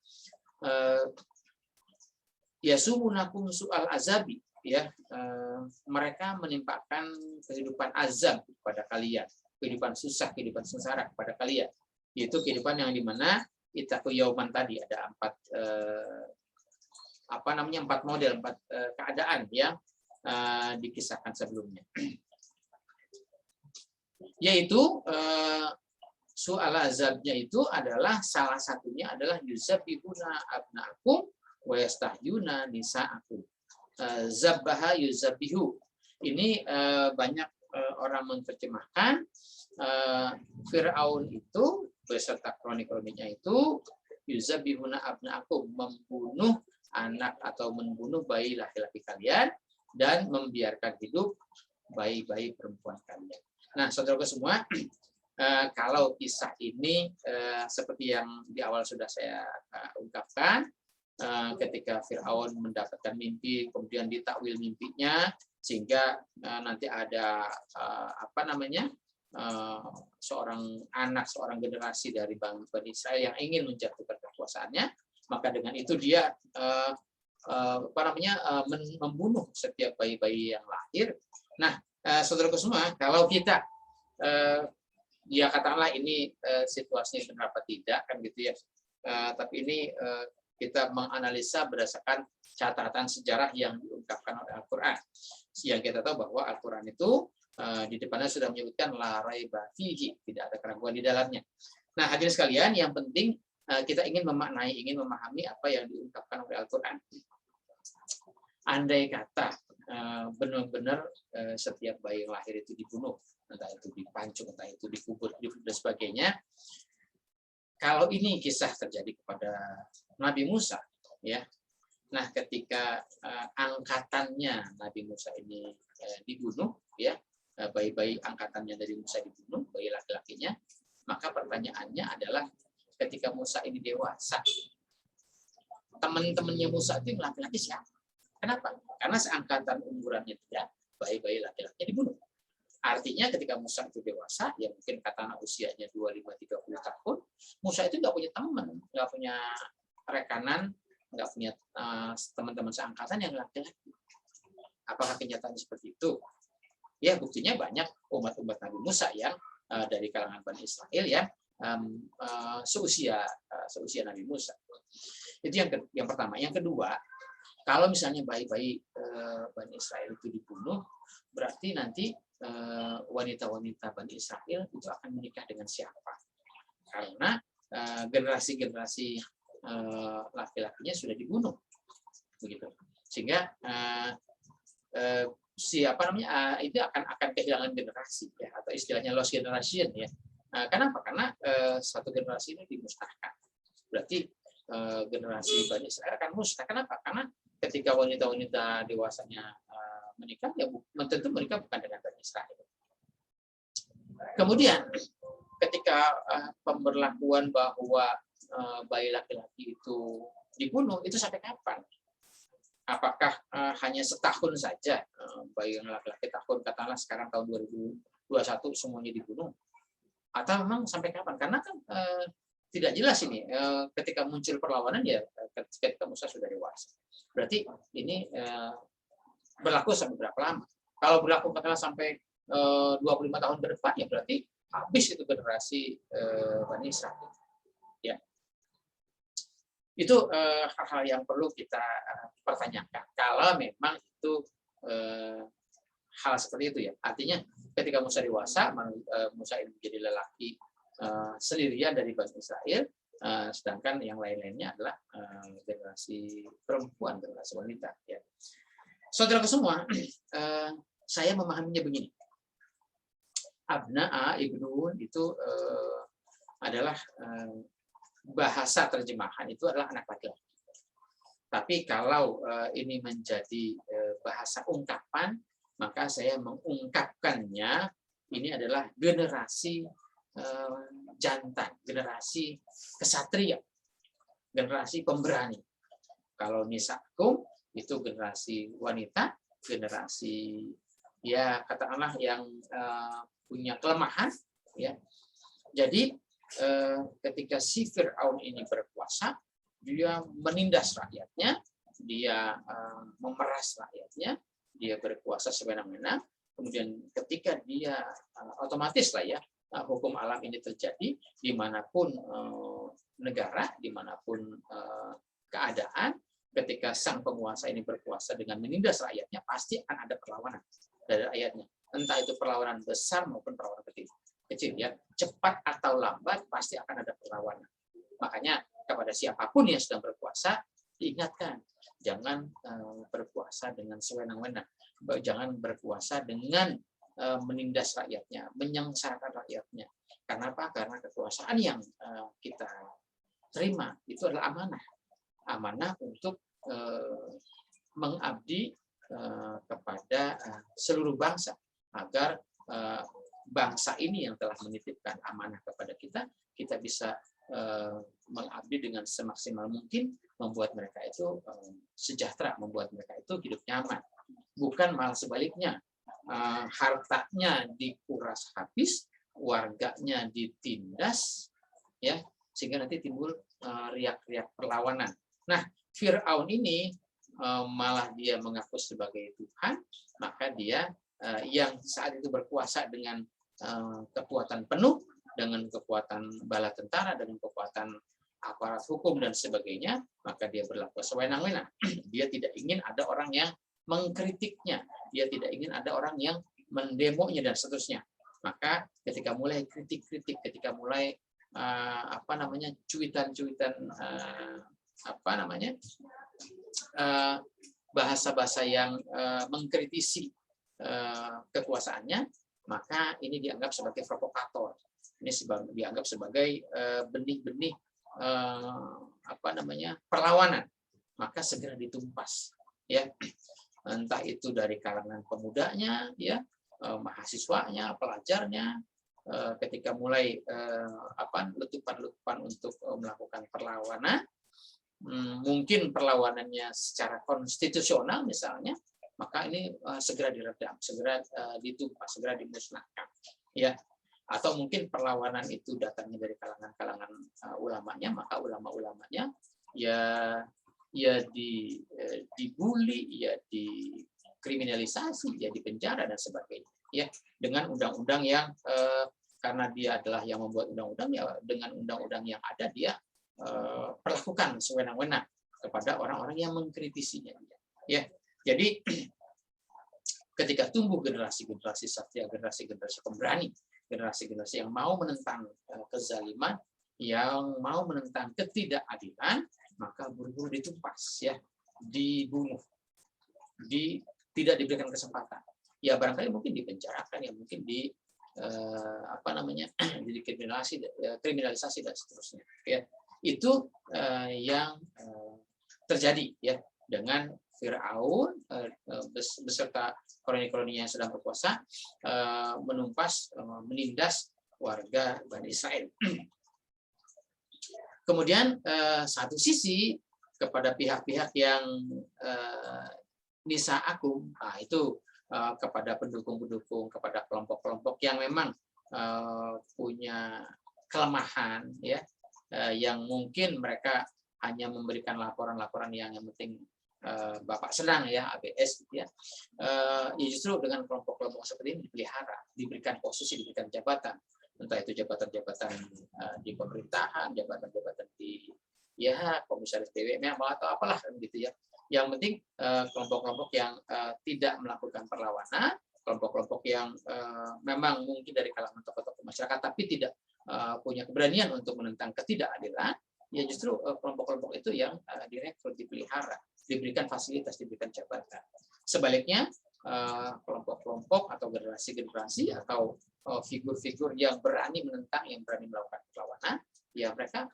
yasumunakum su'al azabi, ya, mereka menimpakan kehidupan azab kepada kalian, kehidupan susah, kehidupan sengsara kepada kalian, yaitu kehidupan yang dimana itaku yauman tadi ada empat model, empat keadaan yang dikisahkan sebelumnya, yaitu soal azabnya itu adalah salah satunya adalah yuzabihuna abnaakum wa yastahyuna nisaakum. Zabbaha yuzabihu. Ini banyak orang menerjemahkan Fir'aun itu beserta kronik-kroniknya itu yuzabihuna abnaakum, membunuh anak atau membunuh bayi laki-laki kalian dan membiarkan hidup bayi-bayi perempuan kalian. Nah, saudaraku semua, kalau kisah ini seperti yang di awal sudah saya ungkapkan, ketika Fir'aun mendapatkan mimpi, kemudian ditakwil mimpinya, sehingga nanti ada seorang anak, seorang generasi dari Bani Israel yang ingin menjatuhkan kekuasaannya, maka dengan itu dia membunuh setiap bayi-bayi yang lahir. Nah, saudaraku semua, kalau kita ya katakanlah ini situasinya benar apa tidak, kan gitu ya, tapi ini kita menganalisa berdasarkan catatan sejarah yang diungkapkan oleh Al-Quran. Yang kita tahu bahwa Al-Quran itu di depannya sudah menyebutkan la raiba fihi, tidak ada keraguan di dalamnya. Nah, hadirin sekalian, yang penting kita ingin memaknai, ingin memahami apa yang diungkapkan oleh Al-Quran. Andai kata benar-benar setiap bayi yang lahir itu dibunuh, entah itu dipancung, entah itu dikubur, dan sebagainya. Kalau ini kisah terjadi kepada Nabi Musa, ya. Nah, ketika angkatannya Nabi Musa ini dibunuh, ya, bayi-bayi angkatannya dari Musa dibunuh, bayi laki-lakinya, maka pertanyaannya adalah ketika Musa ini dewasa, teman-temannya Musa itu yang laki-laki siapa? Kenapa? Karena seangkatan umurannya tidak, bayi-bayi laki-lakinya dibunuh. Artinya ketika Musa itu dewasa, ya mungkin katakanlah usianya 25-30 tahun, Musa itu nggak punya teman, nggak punya rekanan, nggak punya teman-teman seangkatan yang laki-laki. Apakah kenyataannya seperti itu? Ya, buktinya banyak umat-umat Nabi Musa yang dari kalangan Bani Israel yang seusia Nabi Musa. Itu yang pertama. Yang kedua, kalau misalnya bayi-bayi Bani Israel itu dibunuh, berarti nanti wanita-wanita Bani Israel itu akan menikah dengan siapa? Karena generasi-generasi laki-lakinya sudah dibunuh, begitu. Sehingga itu akan kehilangan generasi, ya, atau istilahnya lost generation, ya. Kenapa? Karena satu generasi ini dimusnahkan. Berarti generasi Bani Israel akan musnah. Kenapa? Karena ketika wanita-wanita dewasanya menikah, ya tentu menikah bukan dengan Bani Israel. Kemudian ketika pemberlakuan bahwa bayi laki-laki itu dibunuh, itu sampai kapan? Apakah hanya setahun saja bayi yang laki-laki tahun, katakanlah sekarang tahun 2021 semuanya dibunuh? Atau memang sampai kapan? Karena kan tidak jelas ini ketika muncul perlawanan ya ketika Musa sudah dewasa. Berarti ini berlaku sampai berapa lama? Kalau berlaku katakanlah sampai 25 tahun ke depan ya berarti habis itu generasi Bani Israil. Ya. Itu hal-hal yang perlu kita pertanyakan. Kalau memang itu hal seperti itu ya. Artinya ketika Musa dewasa, Musa ini menjadi lelaki sendirian dari Bani Israel, sedangkan yang lain-lainnya adalah generasi perempuan, generasi wanita. Ya. Saudara semua, saya memahaminya begini. Abna'a ibnun itu adalah bahasa terjemahan itu adalah anak laki-laki. Tapi kalau ini menjadi bahasa ungkapan, maka saya mengungkapkannya ini adalah generasi jantan, generasi kesatria, generasi pemberani. Kalau nisakum itu generasi wanita, generasi ya katakanlah yang punya kelemahan, ya. Jadi ketika si Fir'aun ini berkuasa, dia menindas rakyatnya, dia memeras rakyatnya, dia berkuasa semena-mena. Kemudian ketika dia otomatis lah ya hukum alam ini terjadi dimanapun negara, dimanapun keadaan, ketika sang penguasa ini berkuasa dengan menindas rakyatnya, pasti akan ada perlawanan dari rakyatnya. Entah itu perlawanan besar maupun perlawanan kecil ya, cepat atau lambat pasti akan ada perlawanan. Makanya kepada siapapun yang sedang berkuasa diingatkan, jangan berkuasa dengan sewenang-wenang, jangan berkuasa dengan menindas rakyatnya, menyengsarakan rakyatnya. Karena apa? Karena kekuasaan yang kita terima itu adalah amanah, amanah untuk mengabdi kepada seluruh bangsa, agar bangsa ini yang telah menitipkan amanah kepada kita, kita bisa mengabdi dengan semaksimal mungkin, membuat mereka itu sejahtera, membuat mereka itu hidup nyaman. Bukan malah sebaliknya, hartanya dikuras habis, warganya ditindas, ya, sehingga nanti timbul riak-riak perlawanan. Nah, Fir'aun ini malah dia mengaku sebagai Tuhan, maka dia yang saat itu berkuasa dengan kekuatan penuh, dengan kekuatan bala tentara, dengan kekuatan aparat hukum dan sebagainya, maka dia berlaku sewenang-wenang. Dia tidak ingin ada orang yang mengkritiknya, dia tidak ingin ada orang yang mendemonya dan seterusnya. Maka ketika mulai kritik-kritik, ketika mulai cuitan-cuitan bahasa-bahasa yang mengkritisi kekuasaannya, maka ini dianggap sebagai provokator. Ini dianggap sebagai benih-benih perlawanan. Maka segera ditumpas, ya. Entah itu dari kalangan pemudanya, ya, mahasiswanya, pelajarnya, ketika mulai letupan-letupan untuk melakukan perlawanan, mungkin perlawanannya secara konstitusional misalnya, maka ini segera diredam, segera ditumpas, segera dimusnahkan, ya. Atau mungkin perlawanan itu datangnya dari kalangan-kalangan ulamanya, maka ulama-ulamanya ya dibully, ya dikriminalisasi, ya dipenjara dan sebagainya, ya, dengan undang-undang yang karena dia adalah yang membuat undang-undang, ya dengan undang-undang yang ada dia perlakukan sewenang-wenang kepada orang-orang yang mengkritisinya, ya. Jadi ketika tumbuh generasi-generasi satria, generasi-generasi pemberani, generasi-generasi yang mau menentang kezaliman, yang mau menentang ketidakadilan, maka buru-buru ditumpas, ya, dibunuh, tidak diberikan kesempatan. Ya barangkali mungkin dipenjarakan, ya mungkin kriminalisasi dan seterusnya. Ya, itu yang terjadi, ya, dengan Fir'aun beserta koloni-koloninya yang sedang berkuasa menumpas, menindas warga Bani Israel. Kemudian satu sisi kepada pihak-pihak yang nisa'akum, itu kepada pendukung-pendukung, kepada kelompok-kelompok yang memang punya kelemahan, ya, yang mungkin mereka hanya memberikan laporan-laporan yang penting Bapak senang ya, ABS gitu ya. Ya justru dengan kelompok-kelompok seperti ini dipelihara, diberikan posisi, diberikan jabatan, entah itu jabatan-jabatan di pemerintahan, jabatan-jabatan di ya komisaris BUMN atau apalah gitu ya. Yang penting kelompok-kelompok yang tidak melakukan perlawanan, kelompok-kelompok yang memang mungkin dari kalangan tokoh-tokoh masyarakat tapi tidak punya keberanian untuk menentang ketidakadilan, ya justru kelompok-kelompok itu yang direkrut, dipelihara, diberikan fasilitas, diberikan jabatan. Sebaliknya kelompok-kelompok atau generasi-generasi atau figur-figur yang berani menentang, yang berani melakukan perlawanan, ya mereka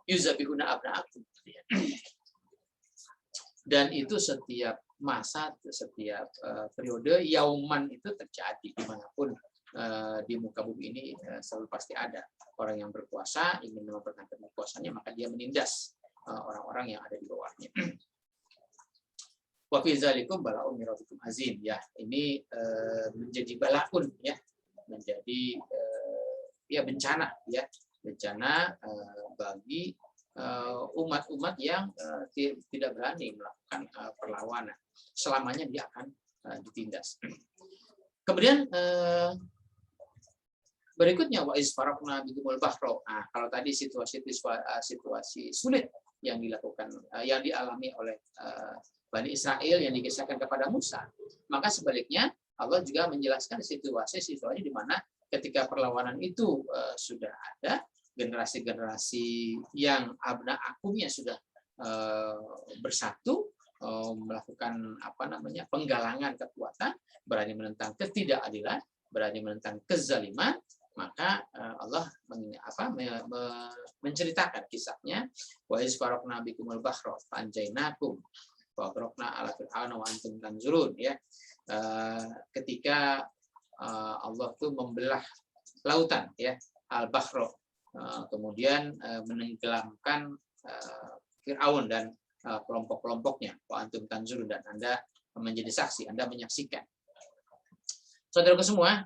yuzabihuna abna'akum. Dan itu setiap masa, setiap periode yauman itu terjadi dimanapun di muka bumi ini selalu pasti ada orang yang berkuasa ingin mempertahankan kekuasaannya, maka dia menindas orang-orang yang ada di bawahnya. Wa fi dzalikum bala'un min rabbikum azim, ya ini menjadi balaun ya, menjadi ya bencana ya, bencana bagi umat-umat yang tidak berani melakukan perlawanan, selamanya dia akan ditindas. Kemudian berikutnya wa isfaraqna bikumul bahra. Nah, kalau tadi situasi sulit yang dilakukan yang dialami oleh Bani Israel yang dikisahkan kepada Musa, maka sebaliknya Allah juga menjelaskan situasi-situasi di mana ketika perlawanan itu sudah ada, generasi-generasi yang abna akumnya sudah bersatu melakukan penggalangan kekuatan, berani menentang ketidakadilan, berani menentang kezaliman, maka Allah menceritakan kisahnya wa isfaraqna bikumul bahra fanjainakum wa qaraqna ala fir'auna wa antum tanzurun ya. Ketika Allah tuh membelah lautan ya, al-bahra, kemudian menenggelamkan Fir'aun dan kelompok-kelompoknya, wa antum tanzurun, dan Anda menjadi saksi, Anda menyaksikan. Saudaraku semua,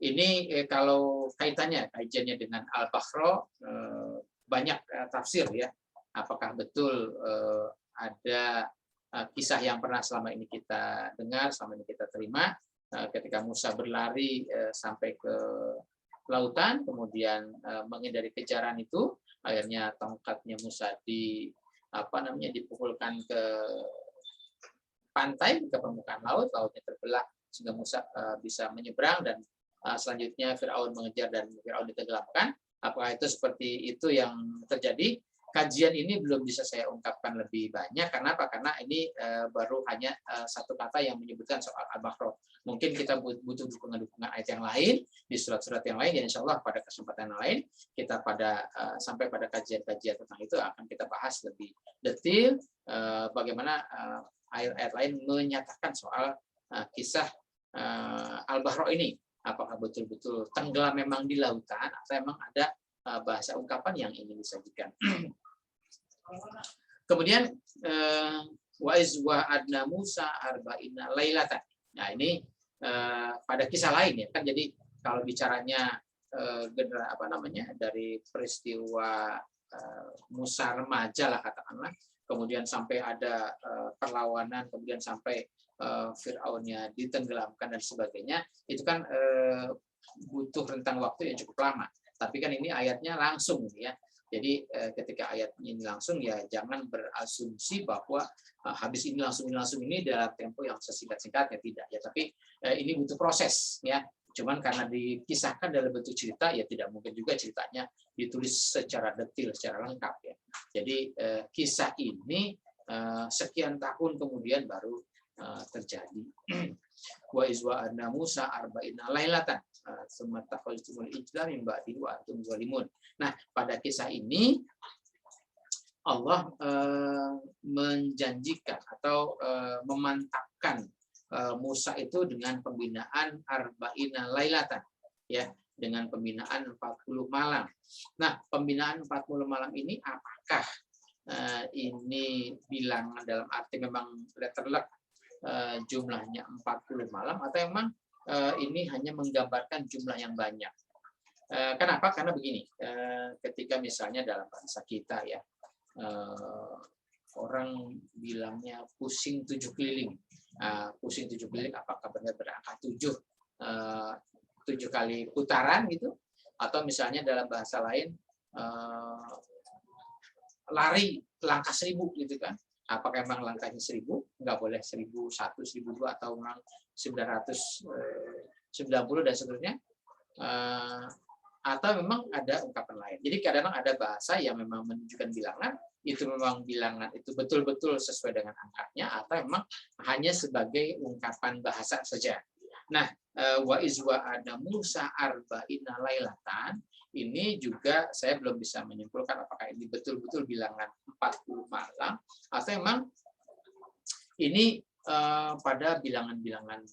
ini kalau kajiannya dengan al-bahra banyak tafsir ya. Apakah betul ada kisah yang pernah selama ini kita dengar, selama ini kita terima, ketika Musa berlari sampai ke lautan, kemudian menghindari kejaran itu, akhirnya tongkatnya Musa dipukulkan ke pantai, ke permukaan laut, lautnya terbelah sehingga Musa bisa menyeberang, dan selanjutnya Fir'aun mengejar dan Fir'aun ditenggelamkan. Apakah itu seperti itu yang terjadi? Kajian ini belum bisa saya ungkapkan lebih banyak. Karena apa? Karena ini baru hanya satu kata yang menyebutkan soal al-bahra. Mungkin kita butuh dukungan-dukungan ayat yang lain di surat-surat yang lain, dan insya Allah pada kesempatan yang lain kita sampai pada kajian-kajian tentang itu akan kita bahas lebih detail bagaimana ayat-ayat lain menyatakan soal kisah al-bahra ini. Apakah betul-betul tenggelam memang di lautan atau memang ada bahasa ungkapan yang ingin disajikan. Kemudian wa izwa adna Musa arba'ina lailatan. Nah, ini pada kisah lain ya kan. Jadi kalau bicaranya dari peristiwa Musa remaja lah katakanlah, kemudian sampai ada perlawanan, kemudian sampai Fir'aunnya ditenggelamkan dan sebagainya, itu kan butuh rentang waktu yang cukup lama. Tapi kan ini ayatnya langsung ya. Jadi ketika ayat ini langsung, ya jangan berasumsi bahwa habis ini langsung ini dalam tempo yang sesingkat-singkatnya, tidak ya. Tapi ini butuh proses ya. Cuman karena dikisahkan dalam bentuk cerita, ya tidak mungkin juga ceritanya ditulis secara detail, secara lengkap ya. Jadi kisah ini sekian tahun kemudian baru terjadi. Wa izwa anna Musa arba'ina lailatan summa takhaztumul ijla min ba'di wa antum zalimun. Nah, pada kisah ini Allah menjanjikan atau memantapkan Musa itu dengan pembinaan arba'ina lailatan ya, dengan pembinaan 40 malam. Nah, pembinaan 40 malam ini apakah ini bilangan dalam arti memang letterlek jumlahnya 40 malam, atau memang ini hanya menggambarkan jumlah yang banyak? Kenapa? Karena begini, ketika misalnya dalam bahasa kita ya, orang bilangnya pusing 7 keliling. Pusing 7 keliling apakah benar berangkat 7 kali putaran gitu, atau misalnya dalam bahasa lain lari langkah 1000 gitu kan. Apakah memang langkahnya 1000? Nggak boleh 1001, 1002 atau memang 990 dan seterusnya. Atau memang ada ungkapan lain. Jadi kadang-kadang ada bahasa yang memang menunjukkan bilangan, itu memang bilangan itu betul-betul sesuai dengan angkanya, atau memang hanya sebagai ungkapan bahasa saja. Nah, wa izwa ada Musa arba'ina lailatan, ini juga saya belum bisa menyimpulkan apakah ini betul-betul bilangan 40 malam, atau memang ini pada bilangan-bilangan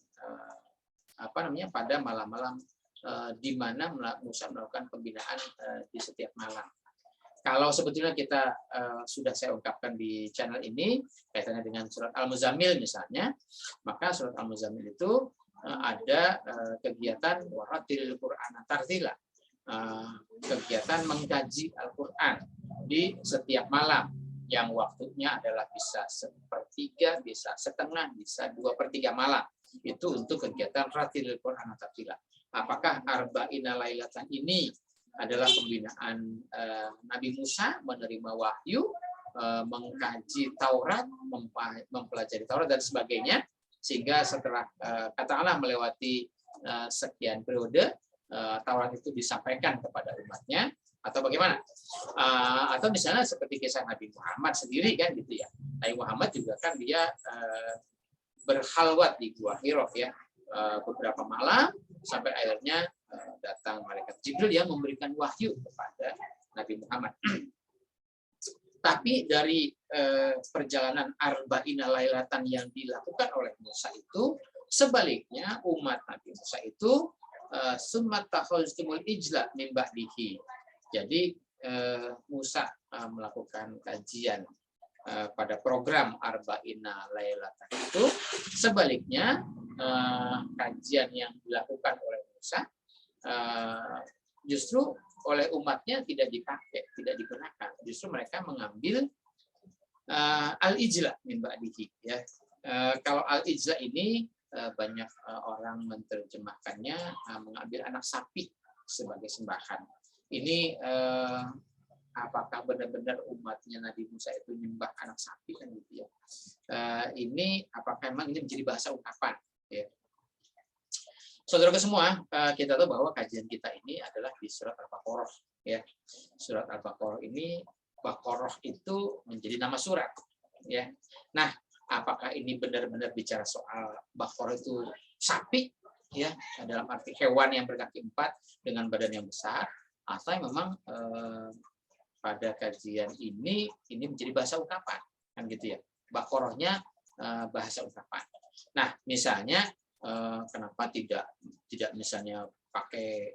pada malam-malam di mana Musa melakukan pembinaan di setiap malam. Kalau sebetulnya kita sudah saya ungkapkan di channel ini kaitannya dengan surat Al-Muzammil misalnya, maka surat Al-Muzammil itu ada kegiatan waratil Qur'an tartila, kegiatan mengkaji Al-Qur'an di setiap malam, yang waktunya adalah bisa 1/3, bisa setengah, bisa 2/3 malam. Itu untuk kegiatan ratil Qur'an tartila. Apakah arba'ina lailatan ini adalah pembinaan Nabi Musa menerima wahyu, mengkaji Taurat, mempelajari Taurat dan sebagainya, sehingga setelah katakanlah melewati sekian periode, Taurat itu disampaikan kepada umatnya, atau bagaimana? Atau misalnya seperti kisah Nabi Muhammad sendiri kan gitu ya. Nabi Muhammad juga kan dia berkhalwat di Gua Hira ya, beberapa malam sampai akhirnya datang malaikat Jibril yang memberikan wahyu kepada Nabi Muhammad. Tapi dari perjalanan arba'ina lailatan yang dilakukan oleh Musa itu, sebaliknya umat Nabi Musa itu summa takhaztumul ijla min ba'dihi. Jadi Musa melakukan kajian pada program arba'ina lailatan itu, sebaliknya kajian yang dilakukan oleh Musa justru oleh umatnya tidak dipakai, tidak digunakan. Justru mereka mengambil al-ijla min ba'dihi ya. Kalau al-ijla ini banyak orang menerjemahkannya mengambil anak sapi sebagai sembahan. Ini apakah benar-benar umatnya Nabi Musa itu menyembah anak sapi kan gitu ya. Ini apakah memang ini menjadi bahasa ungkapan ya. Saudara semua, kita tahu bahwa kajian kita ini adalah di surat Al-Baqarah ya. Surat Al-Baqarah ini, Baqarah itu menjadi nama surat ya. Nah, apakah ini benar-benar bicara soal Baqarah itu sapi ya, dalam arti hewan yang berkaki 4 dengan badan yang besar, atau memang pada kajian ini menjadi bahasa ungkapan kan gitu ya. Baqarahnya bahasa ungkapan. Nah, misalnya kenapa tidak misalnya pakai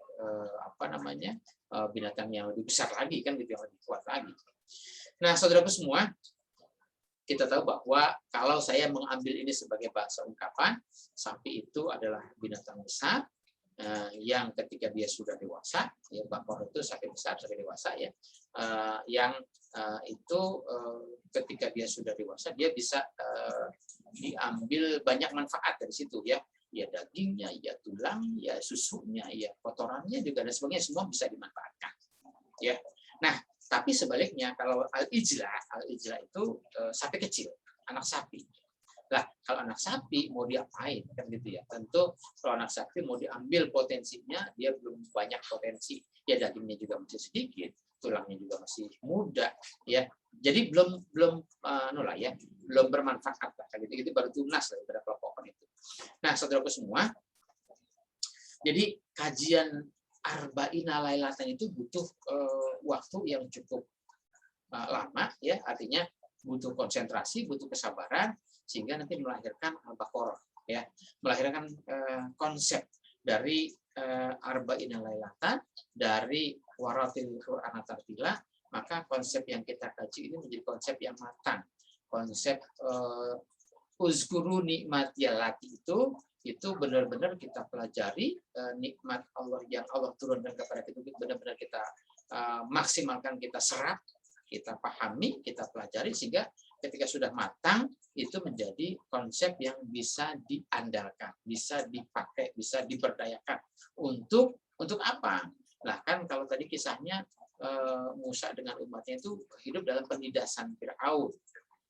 binatang yang lebih besar lagi kan gitu, yang lebih kuat lagi. Nah, saudaraku semua, kita tahu bahwa kalau saya mengambil ini sebagai bahasa ungkapan, sapi itu adalah binatang besar yang ketika dia sudah dewasa, ya Baqarah itu sapi besar, sapi dewasa ya, yang itu ketika dia sudah dewasa dia bisa diambil banyak manfaat dari situ ya. Ya dagingnya, ya tulang, ya susunya, ya kotorannya juga dan sebagainya, semua bisa dimanfaatkan. Ya. Nah, tapi sebaliknya kalau al-ijla itu sapi kecil, anak sapi. Lah, kalau anak sapi mau diapain kan gitu ya. Tentu kalau anak sapi mau diambil potensinya, dia belum banyak potensi. Ya dagingnya juga masih sedikit, tulangnya juga masih muda ya. Jadi belum bermanfaat lah gitu. Itu baru tunas daripada pohon itu. Nah, saudaraku semua, jadi kajian arba'ina lailatan itu butuh waktu yang cukup lama ya, artinya butuh konsentrasi, butuh kesabaran, sehingga nanti melahirkan Al-Baqarah ya, melahirkan konsep dari arba'ina lailatan, dari waratil Qur'an tartila. Maka konsep yang kita kaji ini menjadi konsep yang matang. Konsep uzkuru nikmatiyallati itu itu benar-benar kita pelajari nikmat Allah yang Allah turunkan kepada kita, benar-benar kita maksimalkan, kita serap, kita pahami, kita pelajari, sehingga ketika sudah matang itu menjadi konsep yang bisa diandalkan, bisa dipakai, bisa diberdayakan untuk apa? Nah kan kalau tadi kisahnya Musa dengan umatnya itu hidup dalam penindasan Firaun.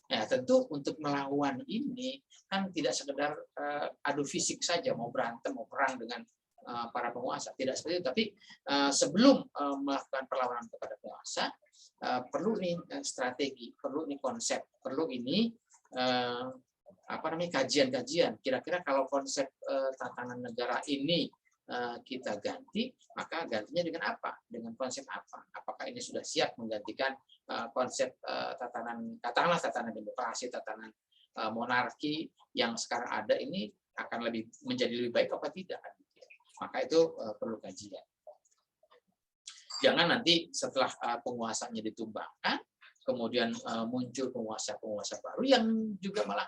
Ya, tentu untuk melawan ini kan tidak sekedar adu fisik saja, mau berantem, mau perang dengan para penguasa, tidak seperti itu. Tapi sebelum melakukan perlawanan kepada penguasa, perlu nih strategi, perlu nih konsep, perlu ini kajian-kajian. Kira-kira kalau konsep tatanan negara ini kita ganti, maka gantinya dengan apa? Dengan konsep apa? Apakah ini sudah siap menggantikan konsep katakanlah tatanan demokrasi, tatanan monarki yang sekarang ada ini akan menjadi lebih baik apa tidak? Maka itu perlu kajian. Jangan nanti setelah penguasanya ditumbangkan, kemudian muncul penguasa-penguasa baru yang juga malah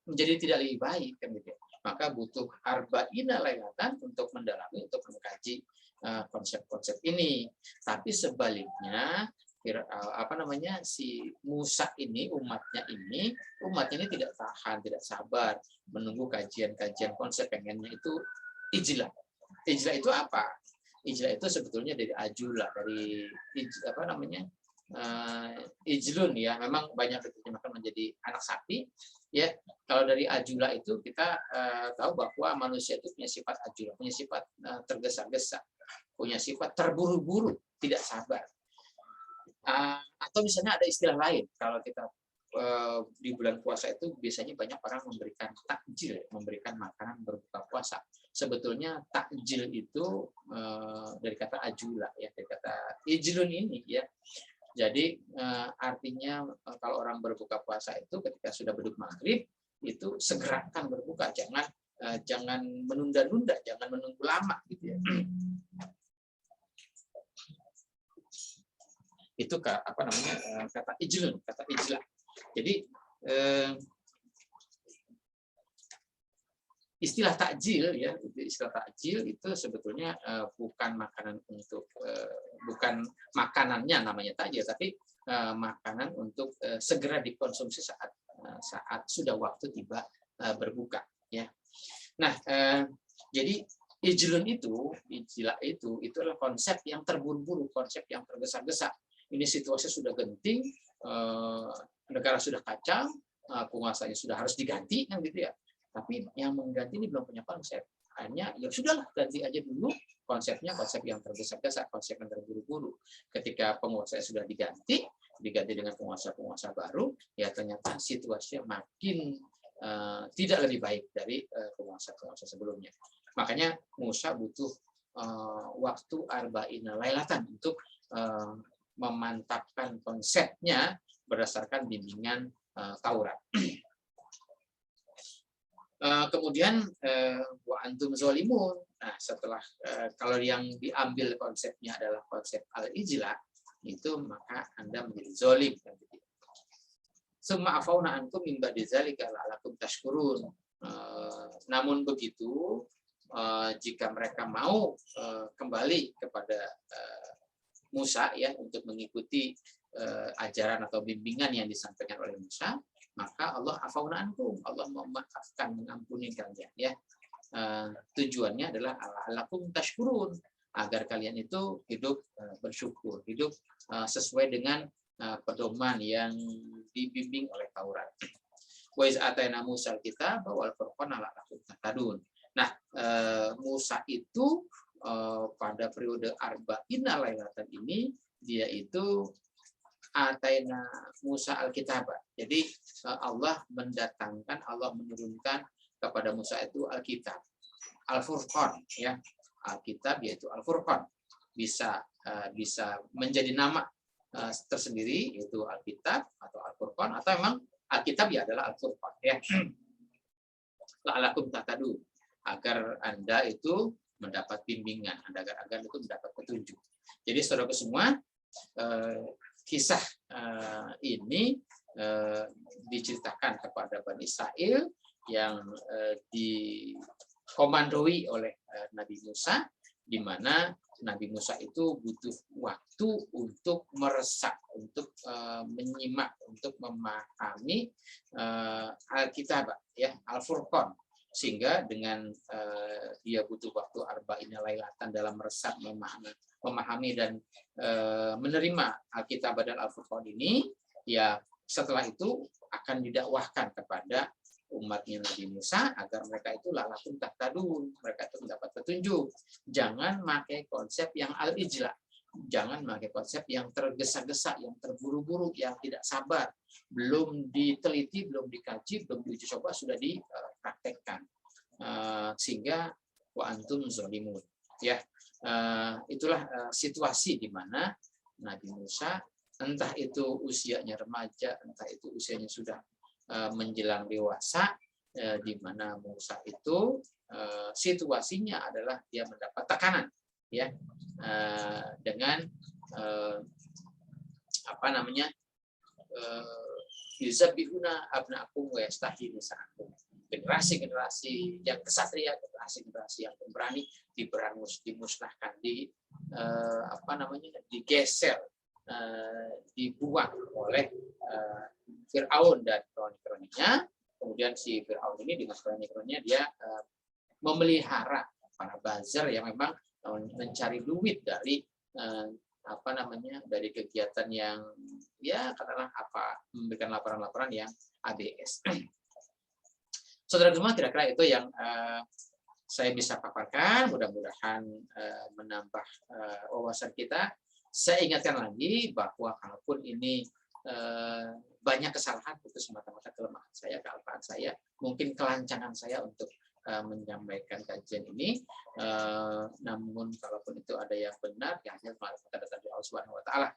menjadi tidak lebih baik, kan gitu. Maka butuh arba'ina lailatan untuk mendalami, untuk mengkaji konsep-konsep ini. Tapi sebaliknya si Musa ini, umatnya ini tidak tahan, tidak sabar menunggu kajian-kajian konsep, pengennya itu ijlah. Ijlah itu apa? Ijlah itu sebetulnya dari ajula, dari ijlun ya, memang banyak diterjemahkan menjadi anak sapi ya. Kalau dari ajula itu kita tahu bahwa manusia itu punya sifat ajula, punya sifat tergesa-gesa, punya sifat terburu-buru, tidak sabar. Atau misalnya ada istilah lain, kalau kita di bulan puasa itu biasanya banyak orang memberikan takjil, memberikan makanan berbuka puasa. Sebetulnya takjil itu dari kata ajula ya, dari kata ijlun ini ya. Jadi artinya kalau orang berbuka puasa itu ketika sudah beduk maghrib itu segerakan berbuka, jangan menunda-nunda, jangan menunggu lama gitu ya. Itu kata ijlun, kata ijlah. Jadi istilah takjil ya, istilah takjil itu sebetulnya bukan makanan untuk bukan makanannya namanya takjil, tapi makanan untuk segera dikonsumsi saat sudah waktu tiba berbuka ya. Nah, jadi ijlun ijlah itu adalah konsep yang terburu-buru, konsep yang tergesa-gesa. Ini situasi sudah genting, negara sudah kacau, penguasanya sudah harus diganti kan gitu ya. Tapi yang mengganti ini belum punya konsep. Hanya ya sudahlah, ganti aja dulu konsepnya, konsep yang tergesa-gesa, konsep yang terburu-buru. Ketika penguasa sudah diganti dengan penguasa-penguasa baru, ya ternyata situasinya makin tidak lebih baik dari penguasa-penguasa sebelumnya. Makanya Musa butuh waktu arba'ina lailatan untuk memantapkan konsepnya berdasarkan bimbingan Taurat. Kemudian wa antum zalimun. Nah, setelah kalau yang diambil konsepnya adalah konsep al-ijlah, itu maka Anda menjadi zalim. Summa afauna ankum min ba'di dzalika la'allakum tashkurun. Namun begitu, jika mereka mau kembali kepada Musa ya untuk mengikuti ajaran atau bimbingan yang disampaikan oleh Musa, maka Allah afauna ankum, Allah memaafkan, mengampuni kalian ya. Tujuannya adalah la'allakum tashkurun, agar kalian itu hidup bersyukur, hidup sesuai dengan pedoman yang dibimbing oleh Taurat. Wa iz atayna Musa al-kitab wal furqana la'allakum tahtadun. Nah, Musa itu pada periode arba'ina lailatan ini dia itu atayna Musa al-kitab. Jadi Allah mendatangkan, Allah menurunkan kepada Musa itu Alkitab, Al-Furqan ya. Alkitab yaitu Al-Furqan. Bisa menjadi nama tersendiri yaitu Alkitab atau Al-Furqan, atau memang Alkitab ya adalah Al-Furqan ya. La'allakum tahtadun, agar Anda itu mendapat bimbingan, agar itu mendapat petunjuk. Jadi saudara semua, kisah ini diceritakan kepada Bani Israel yang dikomandoi oleh Nabi Musa, di mana Nabi Musa itu butuh waktu untuk meresap, untuk menyimak, untuk memahami Alkitab, ya, Al-Furqan, sehingga dengan dia butuh waktu arba'ina lailatan dalam meresap, memahami dan menerima Alkitab dan Al-Furqan ini, ya setelah itu akan didakwahkan kepada umatnya Nabi Musa agar mereka itu lalakum tahtadun, mereka itu mendapat petunjuk. Jangan pakai konsep yang al-ijla, jangan pakai konsep yang tergesa-gesa, yang terburu-buru, yang tidak sabar, belum diteliti, belum dikaji, belum diuji coba sudah dipraktekkan, sehingga wa antum zalimun, ya. Itulah situasi di mana Nabi Musa, entah itu usianya remaja, entah itu usianya sudah menjelang dewasa, di mana Musa itu situasinya adalah dia mendapat tekanan, ya, dengan apa namanya, yuzabihuna abnaakum wa yastahyi nisaakum, generasi-generasi yang kesatria, generasi-generasi yang pemberani dimusnahkan, apa namanya, digeser, dibuang oleh Fir'aun dan kroni-kroninya. Kemudian si Fir'aun ini dengan kroni-kroninya dia memelihara para buzzer yang memang mencari duit dari apa namanya, dari kegiatan yang, ya katakanlah memberikan laporan-laporan yang ABS. Saudara semua, kira-kira itu yang saya bisa paparkan. Mudah-mudahan menambah wawasan kita. Saya ingatkan lagi bahwa kalaupun ini banyak kesalahan, itu semata-mata kelemahan saya, kealpaan saya, mungkin kelancangan saya untuk menyampaikan kajian ini. Namun kalaupun itu ada yang benar, ya hanya semata-mata dari Allah Subhanahu Wa Taala.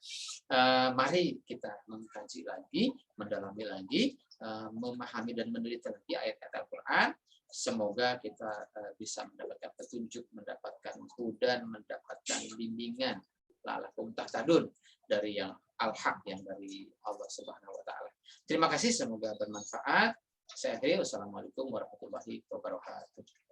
Mari kita mengkaji lagi, mendalami lagi, memahami dan meneliti lagi ayat-ayat Al-Quran. Semoga kita bisa mendapatkan petunjuk, mendapatkan hudan, mendapatkan bimbingan, la'allakum tahtadun, dari yang al-haq, yang dari Allah Subhanahu Wa Taala. Terima kasih, semoga bermanfaat. Saya akhiri, wassalamualaikum warahmatullahi wabarakatuh.